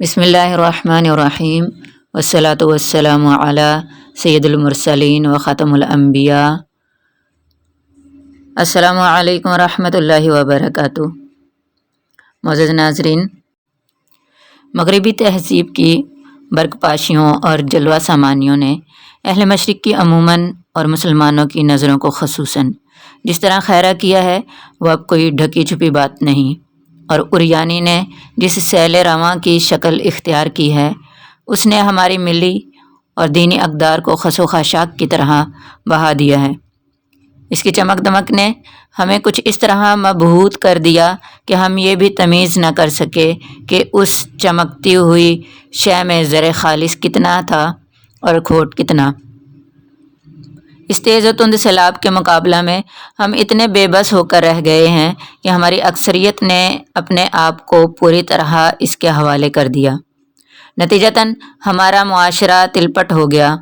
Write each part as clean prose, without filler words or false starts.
بسم اللہ الرحمن الرحیم والصلاة والسلام علی سید المرسلین و ختم الانبیاء۔ السلام علیکم ورحمۃ اللہ وبرکاتہ۔ معزز ناظرین، مغربی تہذیب کی برگپاشیوں اور جلوہ سامانیوں نے اہل مشرق کی عموماً اور مسلمانوں کی نظروں کو خصوصاً جس طرح خیرہ کیا ہے وہ اب کوئی ڈھکی چھپی بات نہیں، اور عریانی نے جس سیل رواں کی شکل اختیار کی ہے اس نے ہماری ملی اور دینی اقدار کو خس و خاشاک کی طرح بہا دیا ہے۔ اس کی چمک دمک نے ہمیں کچھ اس طرح مبہوت کر دیا کہ ہم یہ بھی تمیز نہ کر سکے کہ اس چمکتی ہوئی شے میں زر خالص کتنا تھا اور کھوٹ کتنا۔ اس تیز و تند سیلاب کے مقابلہ میں ہم اتنے بے بس ہو کر رہ گئے ہیں کہ ہماری اکثریت نے اپنے آپ کو پوری طرح اس کے حوالے کر دیا۔ نتیجتاً ہمارا معاشرہ تلپٹ ہو گیا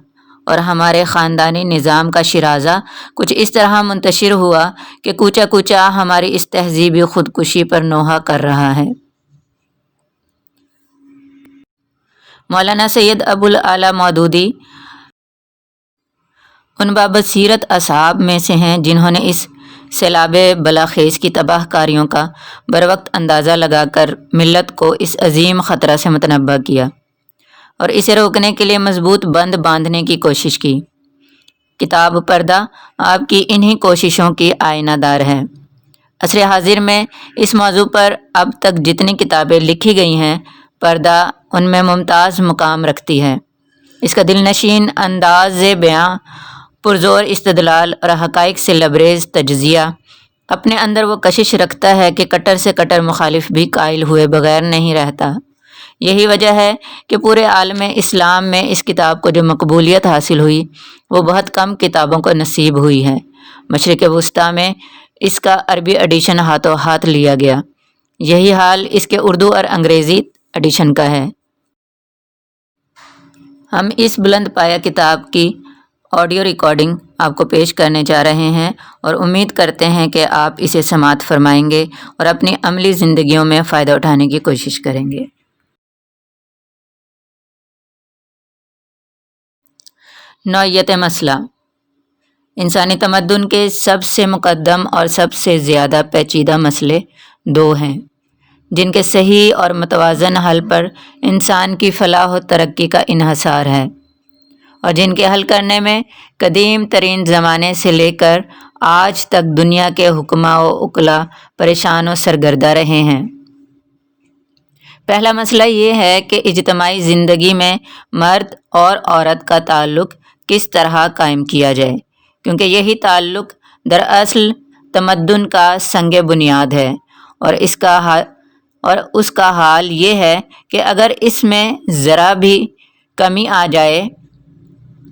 اور ہمارے خاندانی نظام کا شیرازہ کچھ اس طرح منتشر ہوا کہ کوچہ کوچہ ہماری اس تہذیبی خودکشی پر نوحہ کر رہا ہے۔ مولانا سید ابو الاعلیٰ مودودی ان بابصیرت اصحاب میں سے ہیں جنہوں نے اس سیلاب بلاخیز کی تباہ کاریوں کا بروقت اندازہ لگا کر ملت کو اس عظیم خطرہ سے متنبہ کیا اور اسے روکنے کے لیے مضبوط بند باندھنے کی کوشش کی۔ کتاب پردہ آپ کی انہی کوششوں کی آئینہ دار ہے۔ عصر حاضر میں اس موضوع پر اب تک جتنی کتابیں لکھی گئی ہیں، پردہ ان میں ممتاز مقام رکھتی ہے۔ اس کا دلنشین انداز بیاں، پرزور استدلال اور حقائق سے لبریز تجزیہ اپنے اندر وہ کشش رکھتا ہے کہ کٹر سے کٹر مخالف بھی قائل ہوئے بغیر نہیں رہتا۔ یہی وجہ ہے کہ پورے عالم اسلام میں اس کتاب کو جو مقبولیت حاصل ہوئی وہ بہت کم کتابوں کو نصیب ہوئی ہے۔ مشرق وسطیٰ میں اس کا عربی ایڈیشن ہاتھوں ہاتھ لیا گیا، یہی حال اس کے اردو اور انگریزی ایڈیشن کا ہے۔ ہم اس بلند پایہ کتاب کی آڈیو ریکارڈنگ آپ کو پیش کرنے جا رہے ہیں اور امید کرتے ہیں کہ آپ اسے سماعت فرمائیں گے اور اپنی عملی زندگیوں میں فائدہ اٹھانے کی کوشش کریں گے۔ نوعیت مسئلہ: انسانی تمدن کے سب سے مقدم اور سب سے زیادہ پیچیدہ مسئلے دو ہیں جن کے صحیح اور متوازن حل پر انسان کی فلاح و ترقی کا انحصار ہے، اور جن کے حل کرنے میں قدیم ترین زمانے سے لے کر آج تک دنیا کے حکماء و عقلاء پریشان و سرگردہ رہے ہیں۔ پہلا مسئلہ یہ ہے کہ اجتماعی زندگی میں مرد اور عورت کا تعلق کس طرح قائم کیا جائے، کیونکہ یہی تعلق دراصل تمدن کا سنگ بنیاد ہے، اور اس کا حال یہ ہے کہ اگر اس میں ذرا بھی کمی آ جائے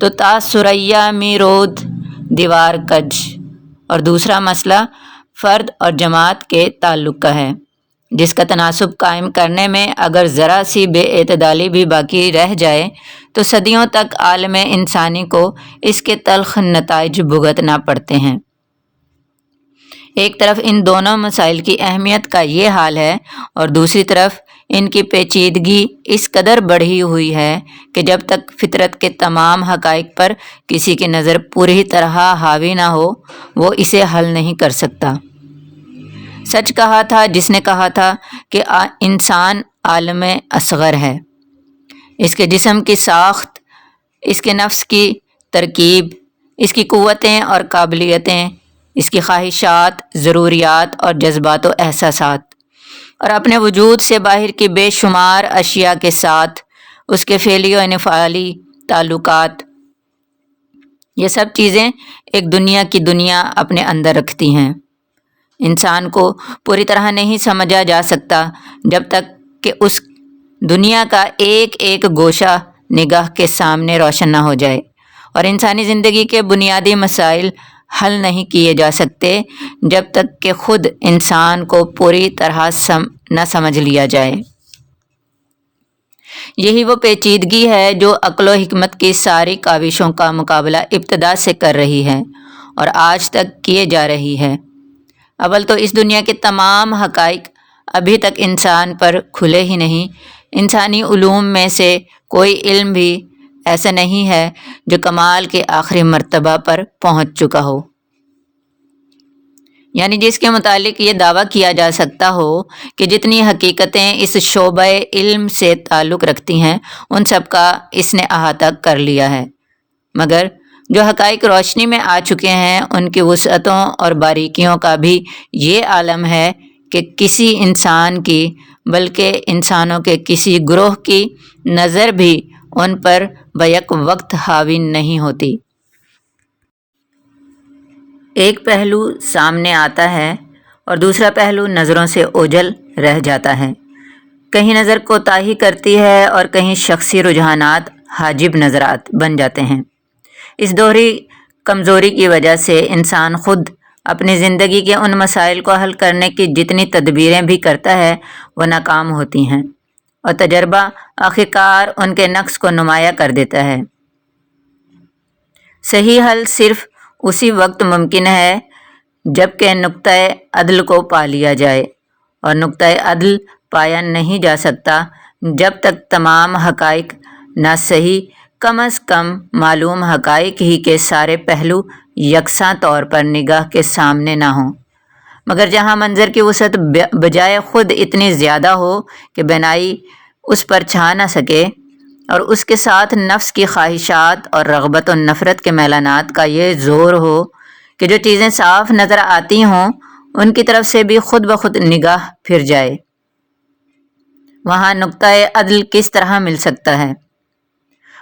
تو تا ثریا می رود دیوار کج۔ اور دوسرا مسئلہ فرد اور جماعت کے تعلق کا ہے، جس کا تناسب قائم کرنے میں اگر ذرا سی بے اعتدالی بھی باقی رہ جائے تو صدیوں تک عالم انسانی کو اس کے تلخ نتائج بھگتنا پڑتے ہیں۔ ایک طرف ان دونوں مسائل کی اہمیت کا یہ حال ہے اور دوسری طرف ان کی پیچیدگی اس قدر بڑھی ہوئی ہے کہ جب تک فطرت کے تمام حقائق پر کسی کی نظر پوری طرح حاوی نہ ہو وہ اسے حل نہیں کر سکتا۔ سچ کہا تھا جس نے کہا تھا کہ انسان عالم اصغر ہے۔ اس کے جسم کی ساخت، اس کے نفس کی ترکیب، اس کی قوتیں اور قابلیتیں، اس کی خواہشات، ضروریات اور جذبات و احساسات، اور اپنے وجود سے باہر کی بے شمار اشیاء کے ساتھ اس کے فعلی و انفعالی تعلقات، یہ سب چیزیں ایک دنیا کی دنیا اپنے اندر رکھتی ہیں۔ انسان کو پوری طرح نہیں سمجھا جا سکتا جب تک کہ اس دنیا کا ایک ایک گوشہ نگاہ کے سامنے روشن نہ ہو جائے، اور انسانی زندگی کے بنیادی مسائل حل نہیں کیے جا سکتے جب تک کہ خود انسان کو پوری طرح نہ سمجھ لیا جائے۔ یہی وہ پیچیدگی ہے جو عقل و حکمت کی ساری کاوشوں کا مقابلہ ابتدا سے کر رہی ہے اور آج تک کیے جا رہی ہے۔ اول تو اس دنیا کے تمام حقائق ابھی تک انسان پر کھلے ہی نہیں، انسانی علوم میں سے کوئی علم بھی ایسا نہیں ہے جو کمال کے آخری مرتبہ پر پہنچ چکا ہو، یعنی جس کے متعلق یہ دعویٰ کیا جا سکتا ہو کہ جتنی حقیقتیں اس شعبہ علم سے تعلق رکھتی ہیں ان سب کا اس نے احاطہ کر لیا ہے، مگر جو حقائق روشنی میں آ چکے ہیں ان کی وسعتوں اور باریکیوں کا بھی یہ عالم ہے کہ کسی انسان کی بلکہ انسانوں کے کسی گروہ کی نظر بھی ان پر بیک وقت حاوی نہیں ہوتی۔ ایک پہلو سامنے آتا ہے اور دوسرا پہلو نظروں سے اوجھل رہ جاتا ہے، کہیں نظر کوتاہی کرتی ہے اور کہیں شخصی رجحانات حاجب نظرات بن جاتے ہیں۔ اس دوہری کمزوری کی وجہ سے انسان خود اپنی زندگی کے ان مسائل کو حل کرنے کی جتنی تدبیریں بھی کرتا ہے وہ ناکام ہوتی ہیں، اور تجربہ آخرکار ان کے نقص کو نمایاں کر دیتا ہے۔ صحیح حل صرف اسی وقت ممکن ہے جب کہ نقطۂ عدل کو پا لیا جائے، اور نقطۂ عدل پایا نہیں جا سکتا جب تک تمام حقائق نہ صحیح کم از کم معلوم حقائق ہی کے سارے پہلو یکساں طور پر نگاہ کے سامنے نہ ہوں، مگر جہاں منظر کی وسعت بجائے خود اتنی زیادہ ہو کہ بینائی اس پر چھا نہ سکے، اور اس کے ساتھ نفس کی خواہشات اور رغبت و نفرت کے میلانات کا یہ زور ہو کہ جو چیزیں صاف نظر آتی ہوں ان کی طرف سے بھی خود بخود نگاہ پھر جائے، وہاں نقطۂ عدل کس طرح مل سکتا ہے؟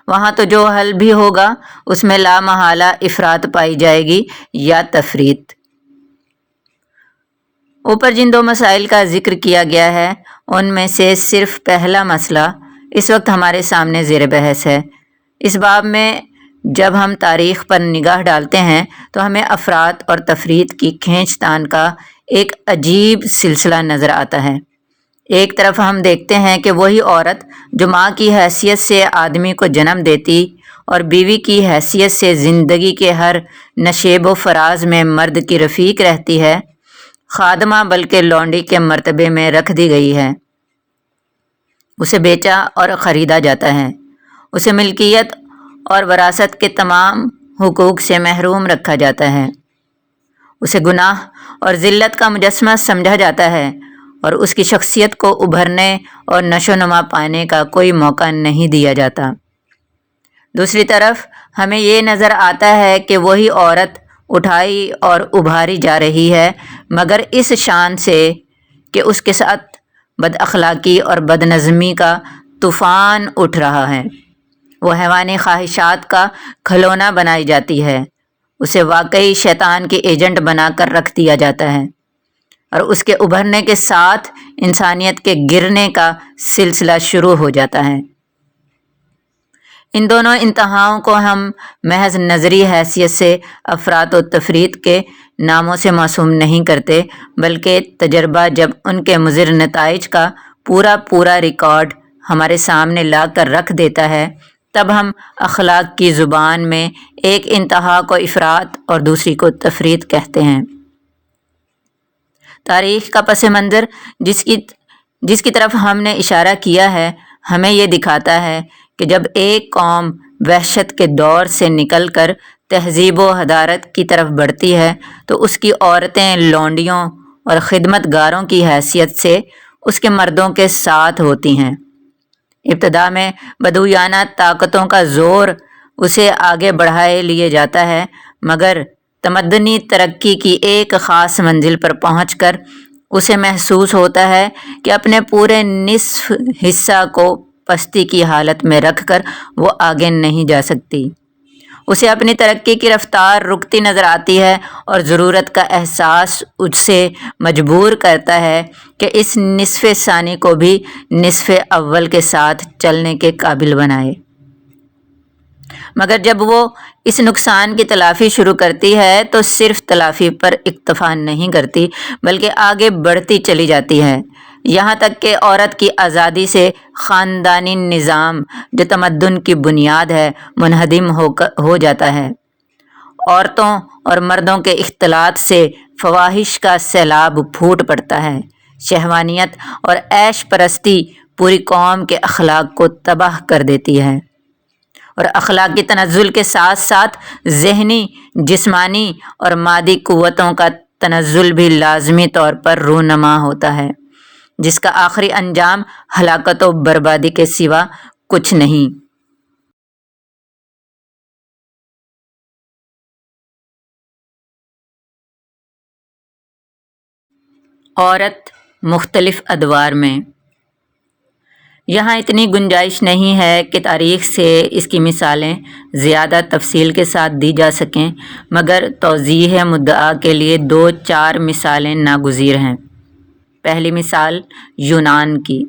وہاں تو جو حل بھی ہوگا اس میں لا محالہ افراط پائی جائے گی یا تفریط۔ اوپر جن دو مسائل کا ذکر کیا گیا ہے ان میں سے صرف پہلا مسئلہ اس وقت ہمارے سامنے زیر بحث ہے۔ اس باب میں جب ہم تاریخ پر نگاہ ڈالتے ہیں تو ہمیں افراط اور تفریط کی کھینچ تان کا ایک عجیب سلسلہ نظر آتا ہے۔ ایک طرف ہم دیکھتے ہیں کہ وہی عورت جو ماں کی حیثیت سے آدمی کو جنم دیتی اور بیوی کی حیثیت سے زندگی کے ہر نشیب و فراز میں مرد کی رفیق رہتی ہے، خادمہ بلکہ لونڈی کے مرتبے میں رکھ دی گئی ہے۔ اسے بیچا اور خریدا جاتا ہے، اسے ملکیت اور وراثت کے تمام حقوق سے محروم رکھا جاتا ہے، اسے گناہ اور ذلت کا مجسمہ سمجھا جاتا ہے، اور اس کی شخصیت کو ابھرنے اور نشو نما پانے کا کوئی موقع نہیں دیا جاتا۔ دوسری طرف ہمیں یہ نظر آتا ہے کہ وہی عورت اٹھائی اور ابھاری جا رہی ہے، مگر اس شان سے کہ اس کے ساتھ بد اخلاقی اور بد نظمی کا طوفان اٹھ رہا ہے۔ وہ حیوانی خواہشات کا کھلونا بنائی جاتی ہے، اسے واقعی شیطان کی ایجنٹ بنا کر رکھ دیا جاتا ہے، اور اس کے ابھرنے کے ساتھ انسانیت کے گرنے کا سلسلہ شروع ہو جاتا ہے۔ ان دونوں انتہاؤں کو ہم محض نظری حیثیت سے افراط و تفریط کے ناموں سے معصوم نہیں کرتے، بلکہ تجربہ جب ان کے مضر نتائج کا پورا ریکارڈ ہمارے سامنے لا کر رکھ دیتا ہے، تب ہم اخلاق کی زبان میں ایک انتہا کو افراط اور دوسری کو تفریط کہتے ہیں۔ تاریخ کا پس منظر جس کی طرف ہم نے اشارہ کیا ہے ہمیں یہ دکھاتا ہے کہ جب ایک قوم وحشت کے دور سے نکل کر تہذیب و حضارت کی طرف بڑھتی ہے تو اس کی عورتیں لونڈیوں اور خدمت گاروں کی حیثیت سے اس کے مردوں کے ساتھ ہوتی ہیں۔ ابتدا میں بدویانہ طاقتوں کا زور اسے آگے بڑھائے لیے جاتا ہے، مگر تمدنی ترقی کی ایک خاص منزل پر پہنچ کر اسے محسوس ہوتا ہے کہ اپنے پورے نصف حصہ کو پستی کی حالت میں رکھ کر وہ آگے نہیں جا سکتی۔ اسے اپنی ترقی کی رفتار رکتی نظر آتی ہے، اور ضرورت کا احساس اسے مجبور کرتا ہے کہ اس نصف ثانی کو بھی نصف اول کے ساتھ چلنے کے قابل بنائے۔ مگر جب وہ اس نقصان کی تلافی شروع کرتی ہے تو صرف تلافی پر اکتفا نہیں کرتی بلکہ آگے بڑھتی چلی جاتی ہے، یہاں تک کہ عورت کی آزادی سے خاندانی نظام جو تمدن کی بنیاد ہے منہدم ہو جاتا ہے۔ عورتوں اور مردوں کے اختلاط سے فواحش کا سیلاب پھوٹ پڑتا ہے، شہوانیت اور عیش پرستی پوری قوم کے اخلاق کو تباہ کر دیتی ہے، اور اخلاقی تنزل کے ساتھ ساتھ ذہنی، جسمانی اور مادی قوتوں کا تنزل بھی لازمی طور پر رونما ہوتا ہے، جس کا آخری انجام ہلاکت و بربادی کے سوا کچھ نہیں۔ عورت مختلف ادوار میں۔ یہاں اتنی گنجائش نہیں ہے کہ تاریخ سے اس کی مثالیں زیادہ تفصیل کے ساتھ دی جا سکیں، مگر توضیح مدعا کے لیے 2-4 مثالیں ناگزیر ہیں۔ پہلی مثال یونان کی۔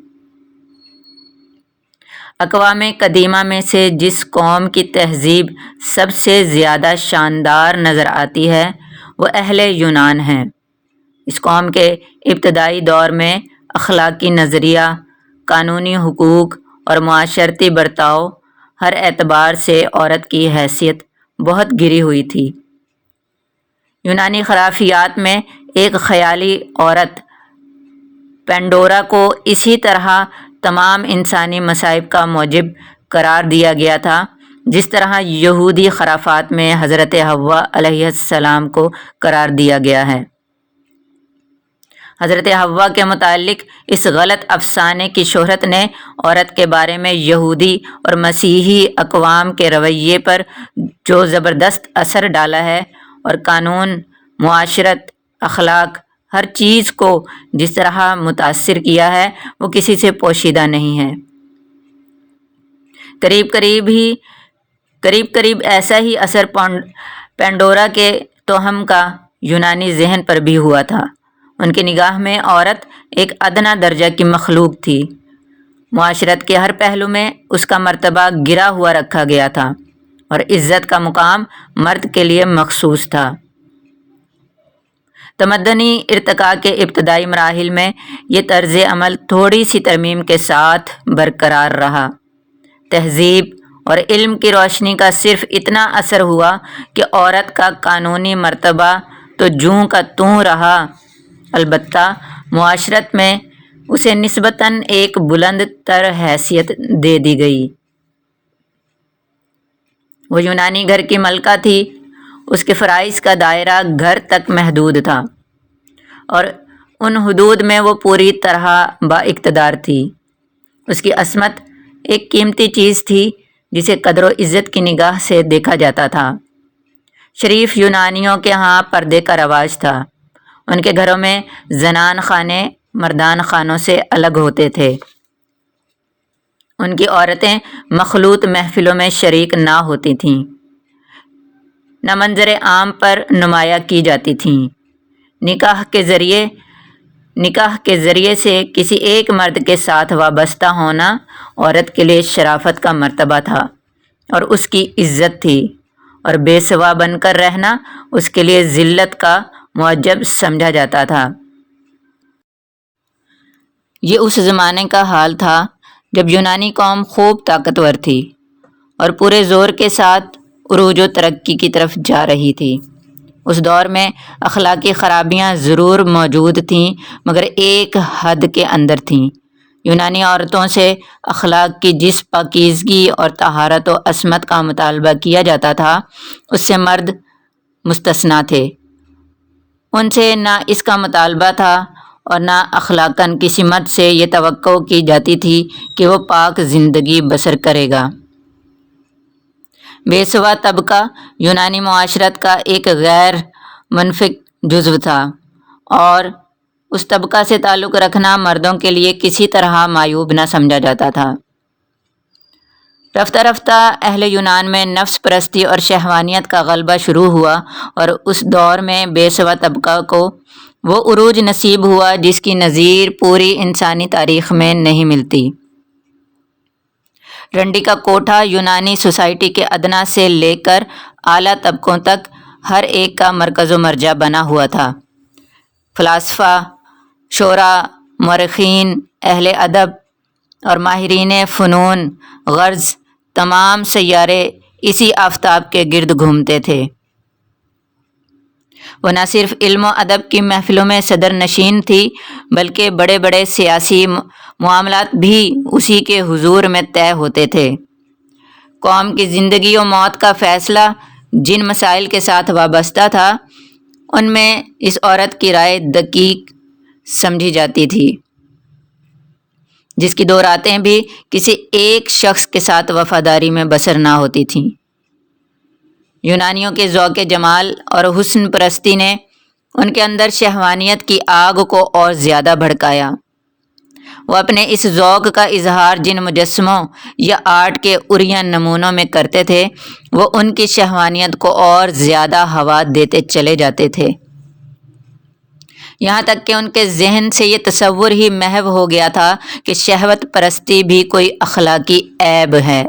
اقوام قدیمہ میں سے جس قوم کی تہذیب سب سے زیادہ شاندار نظر آتی ہے وہ اہل یونان ہیں۔ اس قوم کے ابتدائی دور میں اخلاقی نظریہ، قانونی حقوق اور معاشرتی برتاؤ ہر اعتبار سے عورت کی حیثیت بہت گری ہوئی تھی۔ یونانی خرافیات میں ایک خیالی عورت پینڈورا کو اسی طرح تمام انسانی مصائب کا موجب قرار دیا گیا تھا جس طرح یہودی خرافات میں حضرت حوا علیہ السلام کو قرار دیا گیا ہے۔ حضرت حوا کے متعلق اس غلط افسانے کی شہرت نے عورت کے بارے میں یہودی اور مسیحی اقوام کے رویے پر جو زبردست اثر ڈالا ہے، اور قانون، معاشرت، اخلاق، ہر چیز کو جس طرح متاثر کیا ہے وہ کسی سے پوشیدہ نہیں ہے۔ قریب قریب ایسا ہی اثر پینڈورا کے توہم کا یونانی ذہن پر بھی ہوا تھا۔ ان کی نگاہ میں عورت ایک ادنیٰ درجہ کی مخلوق تھی۔ معاشرت کے ہر پہلو میں اس کا مرتبہ گرا ہوا رکھا گیا تھا، اور عزت کا مقام مرد کے لیے مخصوص تھا۔ تمدنی ارتقاء کے ابتدائی مراحل میں یہ طرز عمل تھوڑی سی ترمیم کے ساتھ برقرار رہا۔ تہذیب اور علم کی روشنی کا صرف اتنا اثر ہوا کہ عورت کا قانونی مرتبہ تو جوں کا توں رہا، البتہ معاشرت میں اسے نسبتاً ایک بلند تر حیثیت دے دی گئی۔ وہ یونانی گھر کی ملکہ تھی، اس کے فرائض کا دائرہ گھر تک محدود تھا، اور ان حدود میں وہ پوری طرح با اقتدار تھی۔ اس کی عصمت ایک قیمتی چیز تھی جسے قدر و عزت کی نگاہ سے دیکھا جاتا تھا۔ شریف یونانیوں کے ہاں پردے کا رواج تھا۔ ان کے گھروں میں زنان خانے مردان خانوں سے الگ ہوتے تھے۔ ان کی عورتیں مخلوط محفلوں میں شریک نہ ہوتی تھیں، نہ منظر عام پر نمایاں کی جاتی تھیں۔ نکاح کے ذریعے سے کسی ایک مرد کے ساتھ وابستہ ہونا عورت کے لیے شرافت کا مرتبہ تھا اور اس کی عزت تھی، اور بے سوا بن کر رہنا اس کے لیے ذلت کا معجب سمجھا جاتا تھا۔ یہ اس زمانے کا حال تھا جب یونانی قوم خوب طاقتور تھی اور پورے زور کے ساتھ عروج و ترقی کی طرف جا رہی تھی۔ اس دور میں اخلاقی خرابیاں ضرور موجود تھیں، مگر ایک حد کے اندر تھیں۔ یونانی عورتوں سے اخلاق کی جس پاکیزگی اور طہارت و عصمت کا مطالبہ کیا جاتا تھا اس سے مرد مستثنیٰ تھے۔ ان سے نہ اس کا مطالبہ تھا اور نہ اخلاقاً کسی مرد سے یہ توقع کی جاتی تھی کہ وہ پاک زندگی بسر کرے گا۔ بے سوا طبقہ یونانی معاشرت کا ایک غیر منفک جزو تھا، اور اس طبقہ سے تعلق رکھنا مردوں کے لیے کسی طرح معیوب نہ سمجھا جاتا تھا۔ رفتہ رفتہ اہل یونان میں نفس پرستی اور شہوانیت کا غلبہ شروع ہوا، اور اس دور میں بے سوا طبقہ کو وہ عروج نصیب ہوا جس کی نظیر پوری انسانی تاریخ میں نہیں ملتی۔ رنڈی کا کوٹھا یونانی سوسائٹی کے ادنیٰ سے لے کر اعلیٰ طبقوں تک ہر ایک کا مرکز و مرجع بنا ہوا تھا۔ فلاسفہ، شعراء، مورخین، اہل ادب اور ماہرین فنون غرض تمام سیارے اسی آفتاب کے گرد گھومتے تھے۔ وہ نہ صرف علم و ادب کی محفلوں میں صدر نشین تھی، بلکہ بڑے بڑے سیاسی معاملات بھی اسی کے حضور میں طے ہوتے تھے۔ قوم کی زندگی و موت کا فیصلہ جن مسائل کے ساتھ وابستہ تھا ان میں اس عورت کی رائے دقیق سمجھی جاتی تھی، جس کی دو راتیں بھی کسی ایک شخص کے ساتھ وفاداری میں بسر نہ ہوتی تھیں۔ یونانیوں کے ذوق جمال اور حسن پرستی نے ان کے اندر شہوانیت کی آگ کو اور زیادہ بھڑکایا۔ وہ اپنے اس ذوق کا اظہار جن مجسموں یا آرٹ کے عریاں نمونوں میں کرتے تھے وہ ان کی شہوانیت کو اور زیادہ ہوا دیتے چلے جاتے تھے، یہاں تک کہ ان کے ذہن سے یہ تصور ہی محو ہو گیا تھا کہ شہوت پرستی بھی کوئی اخلاقی عیب ہے۔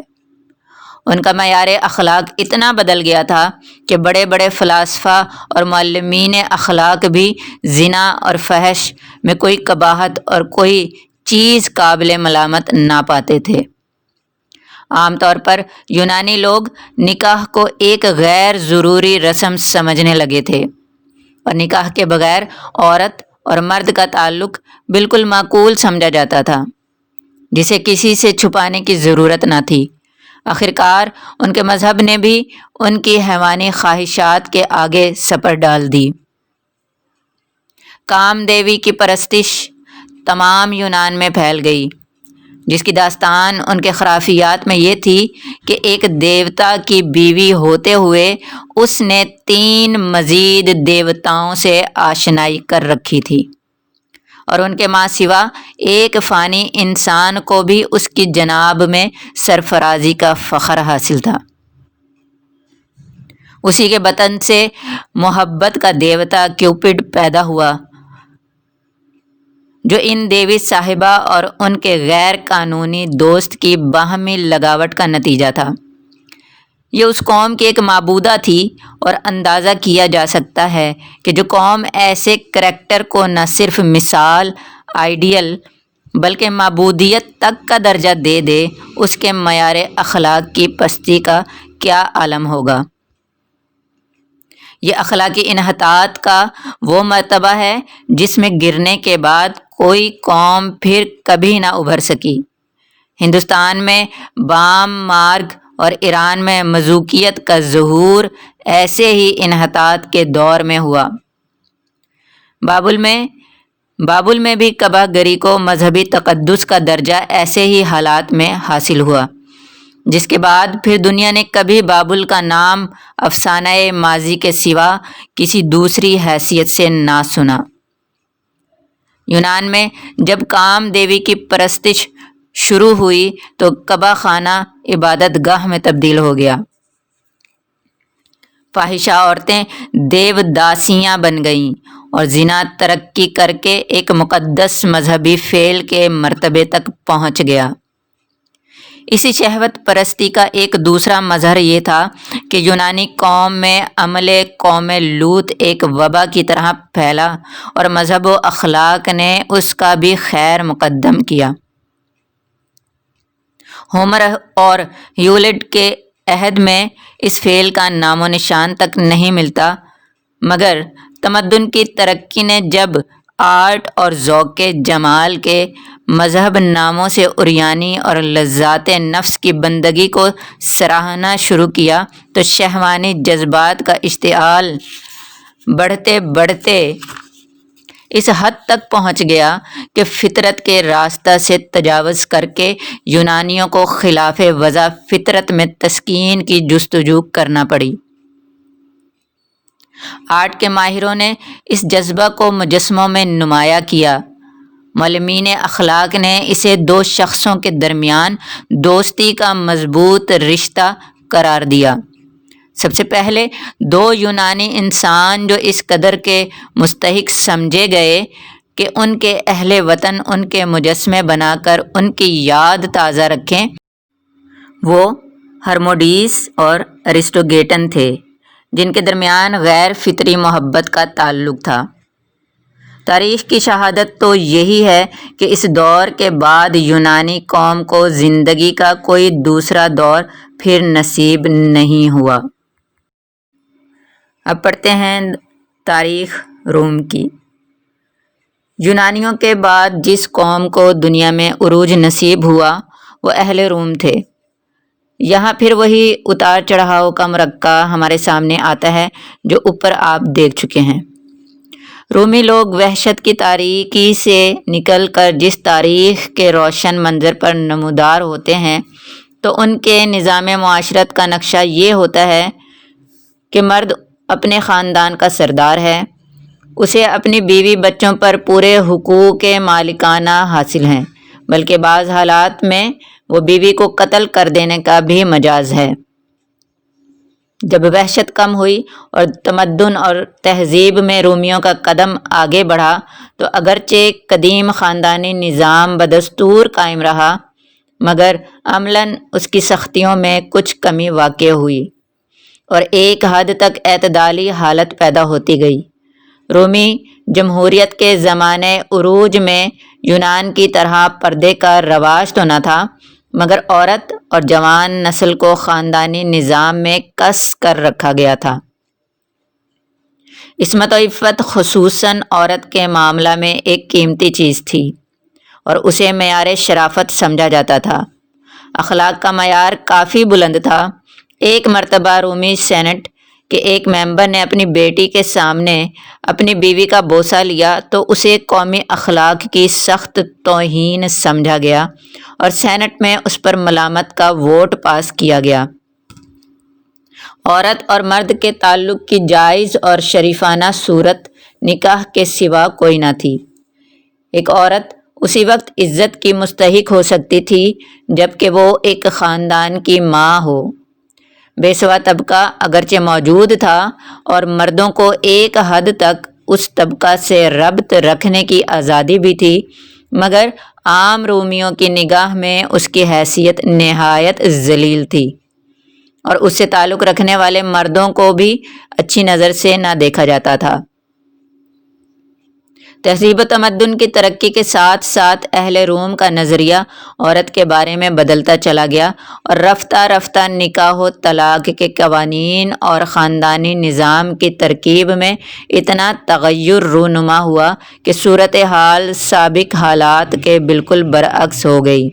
ان کا معیار اخلاق اتنا بدل گیا تھا کہ بڑے بڑے فلاسفہ اور معلمین اخلاق بھی زنا اور فحش میں کوئی قباحت اور کوئی چیز قابل ملامت نہ پاتے تھے۔ عام طور پر یونانی لوگ نکاح کو ایک غیر ضروری رسم سمجھنے لگے تھے اور نکاح کے بغیر عورت اور مرد کا تعلق بالکل معقول سمجھا جاتا تھا، جسے کسی سے چھپانے کی ضرورت نہ تھی۔ آخرکار ان کے مذہب نے بھی ان کی حیوانی خواہشات کے آگے سپر ڈال دی۔ کام دیوی کی پرستش تمام یونان میں پھیل گئی، جس کی داستان ان کے خرافیات میں یہ تھی کہ ایک دیوتا کی بیوی ہوتے ہوئے اس نے 3 مزید دیوتاؤں سے آشنائی کر رکھی تھی اور ان کے ماں سوا ایک فانی انسان کو بھی اس کی جناب میں سرفرازی کا فخر حاصل تھا۔ اسی کے بطن سے محبت کا دیوتا کیوپڈ پیدا ہوا، جو ان دیوی صاحبہ اور ان کے غیر قانونی دوست کی باہمی لگاوٹ کا نتیجہ تھا۔ یہ اس قوم کی ایک معبودہ تھی اور اندازہ کیا جا سکتا ہے کہ جو قوم ایسے کریکٹر کو نہ صرف مثال، آئیڈیل، بلکہ معبودیت تک کا درجہ دے دے اس کے معیار اخلاق کی پستی کا کیا عالم ہوگا۔ یہ اخلاقی انحطاط کا وہ مرتبہ ہے جس میں گرنے کے بعد کوئی قوم پھر کبھی نہ ابھر سکی۔ ہندوستان میں بام مارگ اور ایران میں مزوکیت کا ظہور ایسے ہی انحطاط کے دور میں ہوا۔ بابل میں بھی کعبہ گری کو مذہبی تقدس کا درجہ ایسے ہی حالات میں حاصل ہوا، جس کے بعد پھر دنیا نے کبھی بابل کا نام افسانہ ماضی کے سوا کسی دوسری حیثیت سے نہ سنا۔ یونان میں جب کام دیوی کی پرستش شروع ہوئی تو کعبہ خانہ عبادت گاہ میں تبدیل ہو گیا۔ فاحشہ عورتیں دیو داسیاں بن گئیں اور زنا ترقی کر کے ایک مقدس مذہبی فعل کے مرتبے تک پہنچ گیا۔ اسی شہوت پرستی کا ایک دوسرا مظہر یہ تھا کہ یونانی قوم میں عمل قوم لوط ایک وبا کی طرح پھیلا اور مذہب و اخلاق نے اس کا بھی خیر مقدم کیا۔ ہومر اور ہیولیڈ کے عہد میں اس فعل کا نام و نشان تک نہیں ملتا، مگر تمدن کی ترقی نے جب آرٹ اور ذوق جمال کے مذہب ناموں سے عریانی اور لذات نفس کی بندگی کو سراہنا شروع کیا تو شہوانی جذبات کا اشتعال بڑھتے بڑھتے اس حد تک پہنچ گیا کہ فطرت کے راستہ سے تجاوز کر کے یونانیوں کو خلاف وضع فطرت میں تسکین کی جستجو کرنا پڑی۔ آرٹ کے ماہروں نے اس جذبہ کو مجسموں میں نمایاں کیا۔ معلمین اخلاق نے اسے 2 شخصوں کے درمیان دوستی کا مضبوط رشتہ قرار دیا۔ سب سے پہلے 2 یونانی انسان جو اس قدر کے مستحق سمجھے گئے کہ ان کے اہل وطن ان کے مجسمے بنا کر ان کی یاد تازہ رکھیں، وہ ہرموڈیس اور ارسٹوگیٹن تھے، جن کے درمیان غیر فطری محبت کا تعلق تھا۔ تاریخ کی شہادت تو یہی ہے کہ اس دور کے بعد یونانی قوم کو زندگی کا کوئی دوسرا دور پھر نصیب نہیں ہوا۔ اب پڑھتے ہیں تاریخ روم کی۔ یونانیوں کے بعد جس قوم کو دنیا میں عروج نصیب ہوا وہ اہل روم تھے۔ یہاں پھر وہی اتار چڑھاؤ کا مرقع ہمارے سامنے آتا ہے جو اوپر آپ دیکھ چکے ہیں۔ رومی لوگ وحشت کی تاریکی سے نکل کر جس تاریخ کے روشن منظر پر نمودار ہوتے ہیں تو ان کے نظام معاشرت کا نقشہ یہ ہوتا ہے کہ مرد اپنے خاندان کا سردار ہے، اسے اپنی بیوی بچوں پر پورے حقوق مالکانہ حاصل ہیں، بلکہ بعض حالات میں وہ بیوی کو قتل کر دینے کا بھی مجاز ہے۔ جب وحشت کم ہوئی اور تمدن اور تہذیب میں رومیوں کا قدم آگے بڑھا تو اگرچہ قدیم خاندانی نظام بدستور قائم رہا مگر عملاً اس کی سختیوں میں کچھ کمی واقع ہوئی اور ایک حد تک اعتدالی حالت پیدا ہوتی گئی۔ رومی جمہوریت کے زمانے عروج میں یونان کی طرح پردے کا رواج تو نہ تھا مگر عورت اور جوان نسل کو خاندانی نظام میں کس کر رکھا گیا تھا۔ عصمت و عفت خصوصاً عورت کے معاملہ میں ایک قیمتی چیز تھی اور اسے معیار شرافت سمجھا جاتا تھا۔ اخلاق کا معیار کافی بلند تھا۔ ایک مرتبہ رومی سینٹ کے ایک ممبر نے اپنی بیٹی کے سامنے اپنی بیوی کا بوسہ لیا تو اسے قومی اخلاق کی سخت توہین سمجھا گیا اور سینٹ میں اس پر ملامت کا ووٹ پاس کیا گیا۔ عورت اور مرد کے تعلق کی جائز اور شریفانہ صورت نکاح کے سوا کوئی نہ تھی۔ ایک عورت اسی وقت عزت کی مستحق ہو سکتی تھی جبکہ وہ ایک خاندان کی ماں ہو۔ بے سوا طبقہ اگرچہ موجود تھا اور مردوں کو ایک حد تک اس طبقہ سے ربط رکھنے کی آزادی بھی تھی مگر عام رومیوں کی نگاہ میں اس کی حیثیت نہایت ذلیل تھی اور اس سے تعلق رکھنے والے مردوں کو بھی اچھی نظر سے نہ دیکھا جاتا تھا۔ تہذیب و تمدن کی ترقی کے ساتھ ساتھ اہل روم کا نظریہ عورت کے بارے میں بدلتا چلا گیا اور رفتہ رفتہ نکاح و طلاق کے قوانین اور خاندانی نظام کی ترکیب میں اتنا تغیر رونما ہوا کہ صورتحال سابق حالات کے بالکل برعکس ہو گئی۔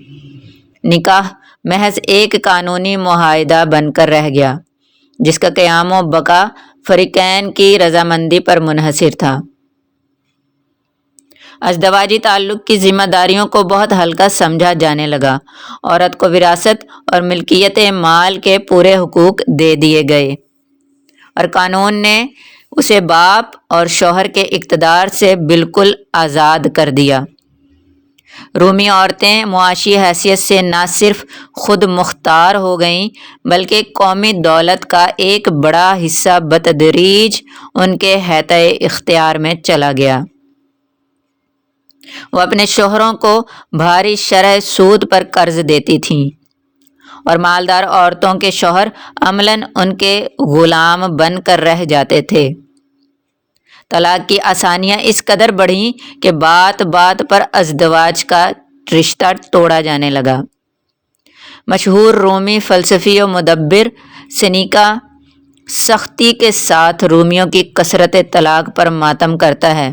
نکاح محض ایک قانونی معاہدہ بن کر رہ گیا جس کا قیام و بقا فریقین کی رضامندی پر منحصر تھا۔ ازدواجی تعلق کی ذمہ داریوں کو بہت ہلکا سمجھا جانے لگا۔ عورت کو وراثت اور ملکیت مال کے پورے حقوق دے دیے گئے اور قانون نے اسے باپ اور شوہر کے اقتدار سے بالکل آزاد کر دیا۔ رومی عورتیں معاشی حیثیت سے نہ صرف خود مختار ہو گئیں بلکہ قومی دولت کا ایک بڑا حصہ بتدریج ان کے حیطۂ اختیار میں چلا گیا۔ وہ اپنے شوہروں کو بھاری شرح سود پر قرض دیتی تھیں اور مالدار عورتوں کے شوہر عملاً ان کے غلام بن کر رہ جاتے تھے۔ طلاق کی آسانیاں اس قدر بڑھیں کہ بات بات پر ازدواج کا رشتہ توڑا جانے لگا۔ مشہور رومی فلسفی و مدبر سینیکا سختی کے ساتھ رومیوں کی کثرت طلاق پر ماتم کرتا ہے۔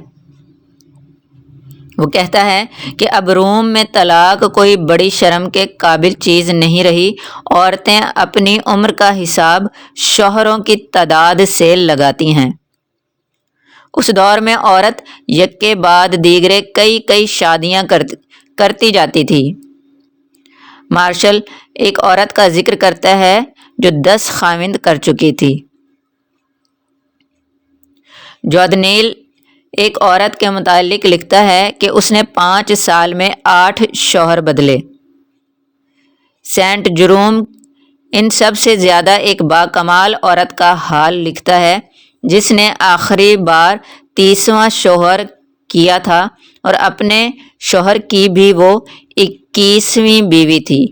وہ کہتا ہے کہ اب روم میں طلاق کوئی بڑی شرم کے قابل چیز نہیں رہی۔ عورتیں اپنی عمر کا حساب شوہروں کی تعداد سے لگاتی ہیں۔ اس دور میں عورت یک کے بعد دیگرے کئی شادیاں کرتی جاتی تھی۔ مارشل ایک عورت کا ذکر کرتا ہے جو 10 خاوند کر چکی تھی۔ جودنیل ایک عورت کے متعلق لکھتا ہے کہ اس نے 5 سال میں 8 شوہر بدلے۔ سینٹ جروم ان سب سے زیادہ ایک باکمال عورت کا حال لکھتا ہے جس نے آخری بار 30واں شوہر کیا تھا اور اپنے شوہر کی بھی وہ 21ویں بیوی تھی۔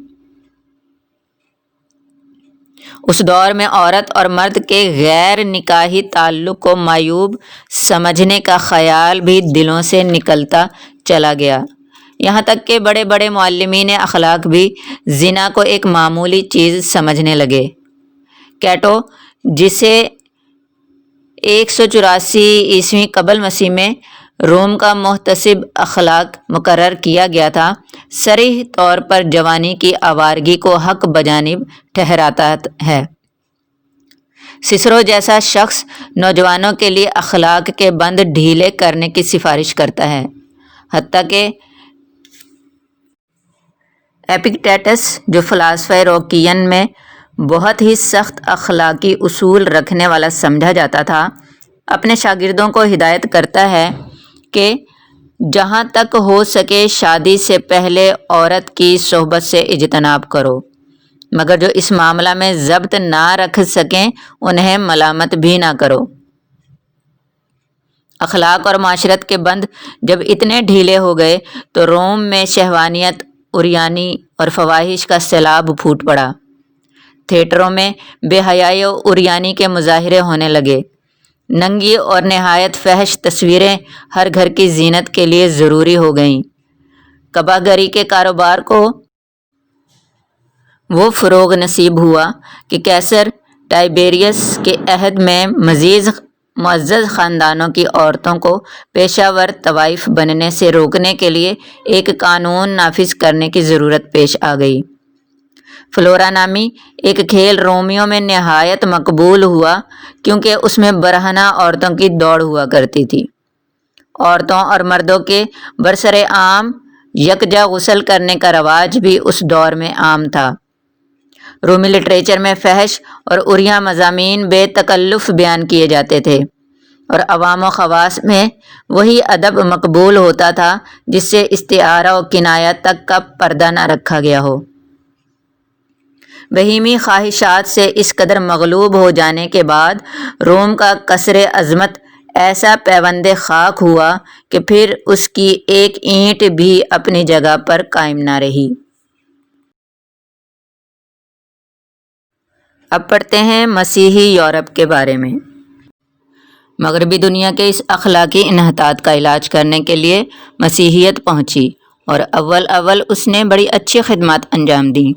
اس دور میں عورت اور مرد کے غیر نکاحی تعلق کو معیوب سمجھنے کا خیال بھی دلوں سے نکلتا چلا گیا، یہاں تک کہ بڑے بڑے معلمین اخلاق بھی زنا کو ایک معمولی چیز سمجھنے لگے۔ کیٹو جسے 184 عیسوی قبل مسیح میں روم کا محتسب اخلاق مقرر کیا گیا تھا، صریح طور پر جوانی کی آوارگی کو حق بجانب ٹھہراتا ہے۔ سسرو جیسا شخص نوجوانوں کے لیے اخلاق کے بند ڈھیلے کرنے کی سفارش کرتا ہے، حتیٰ کہ ایپکٹیٹس، جو فلسفہ روکین میں بہت ہی سخت اخلاقی اصول رکھنے والا سمجھا جاتا تھا، اپنے شاگردوں کو ہدایت کرتا ہے کہ جہاں تک ہو سکے شادی سے پہلے عورت کی صحبت سے اجتناب کرو، مگر جو اس معاملہ میں ضبط نہ رکھ سکیں انہیں ملامت بھی نہ کرو۔ اخلاق اور معاشرت کے بند جب اتنے ڈھیلے ہو گئے تو روم میں شہوانیت، عریانی اور فواہش کا سیلاب پھوٹ پڑا۔ تھیٹروں میں بے حیائی و عریانی کے مظاہرے ہونے لگے۔ ننگی اور نہایت فحش تصویریں ہر گھر کی زینت کے لیے ضروری ہو گئیں۔ کعبہ گری کے کاروبار کو وہ فروغ نصیب ہوا کہ قیصر ٹائبیریس کے عہد میں مزید معزز خاندانوں کی عورتوں کو پیشہ ور طوائف بننے سے روکنے کے لیے ایک قانون نافذ کرنے کی ضرورت پیش آ گئی۔ فلورا نامی ایک کھیل رومیوں میں نہایت مقبول ہوا کیونکہ اس میں برہنہ عورتوں کی دوڑ ہوا کرتی تھی۔ عورتوں اور مردوں کے برسر عام یکجا غسل کرنے کا رواج بھی اس دور میں عام تھا۔ رومی لٹریچر میں فحش اور عریاں مضامین بے تکلف بیان کیے جاتے تھے، اور عوام و خواص میں وہی ادب مقبول ہوتا تھا جس سے استعارہ و کنایہ تک کا پردہ نہ رکھا گیا ہو۔ بہیمی خواہشات سے اس قدر مغلوب ہو جانے کے بعد روم کا قصر عظمت ایسا پیوند خاک ہوا کہ پھر اس کی ایک اینٹ بھی اپنی جگہ پر قائم نہ رہی۔ اب پڑھتے ہیں مسیحی یورپ کے بارے میں۔ مغربی دنیا کے اس اخلاقی انحطاط کا علاج کرنے کے لیے مسیحیت پہنچی، اور اول اس نے بڑی اچھی خدمات انجام دیں۔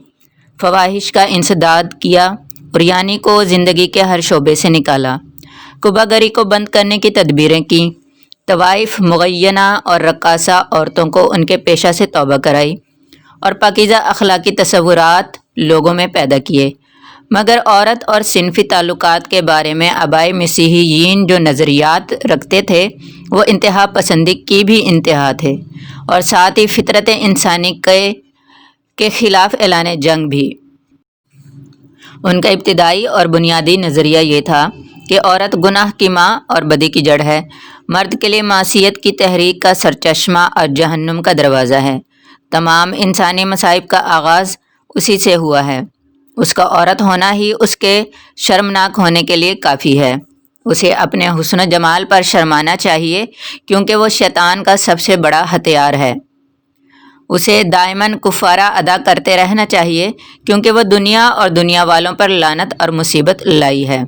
فواہش کا انسداد کیا، عریانی کو زندگی کے ہر شعبے سے نکالا، کعبہ گری کو بند کرنے کی تدبیریں کیں، طوائف مغینہ اور رقاصہ عورتوں کو ان کے پیشہ سے توبہ کرائی، اور پاکیزہ اخلاقی تصورات لوگوں میں پیدا کیے۔ مگر عورت اور صنفی تعلقات کے بارے میں آبائی مسیحیین جو نظریات رکھتے تھے وہ انتہا پسندی کی بھی انتہا تھے، اور ساتھ ہی فطرت انسانی کے خلاف اعلان جنگ بھی۔ ان کا ابتدائی اور بنیادی نظریہ یہ تھا کہ عورت گناہ کی ماں اور بدی کی جڑ ہے، مرد کے لیے معصیت کی تحریک کا سرچشمہ اور جہنم کا دروازہ ہے۔ تمام انسانی مصائب کا آغاز اسی سے ہوا ہے۔ اس کا عورت ہونا ہی اس کے شرمناک ہونے کے لیے کافی ہے۔ اسے اپنے حسن و جمال پر شرمانا چاہیے کیونکہ وہ شیطان کا سب سے بڑا ہتھیار ہے۔ اسے دائماً کفارہ ادا کرتے رہنا چاہیے کیونکہ وہ دنیا اور دنیا والوں پر لعنت اور مصیبت لائی ہے۔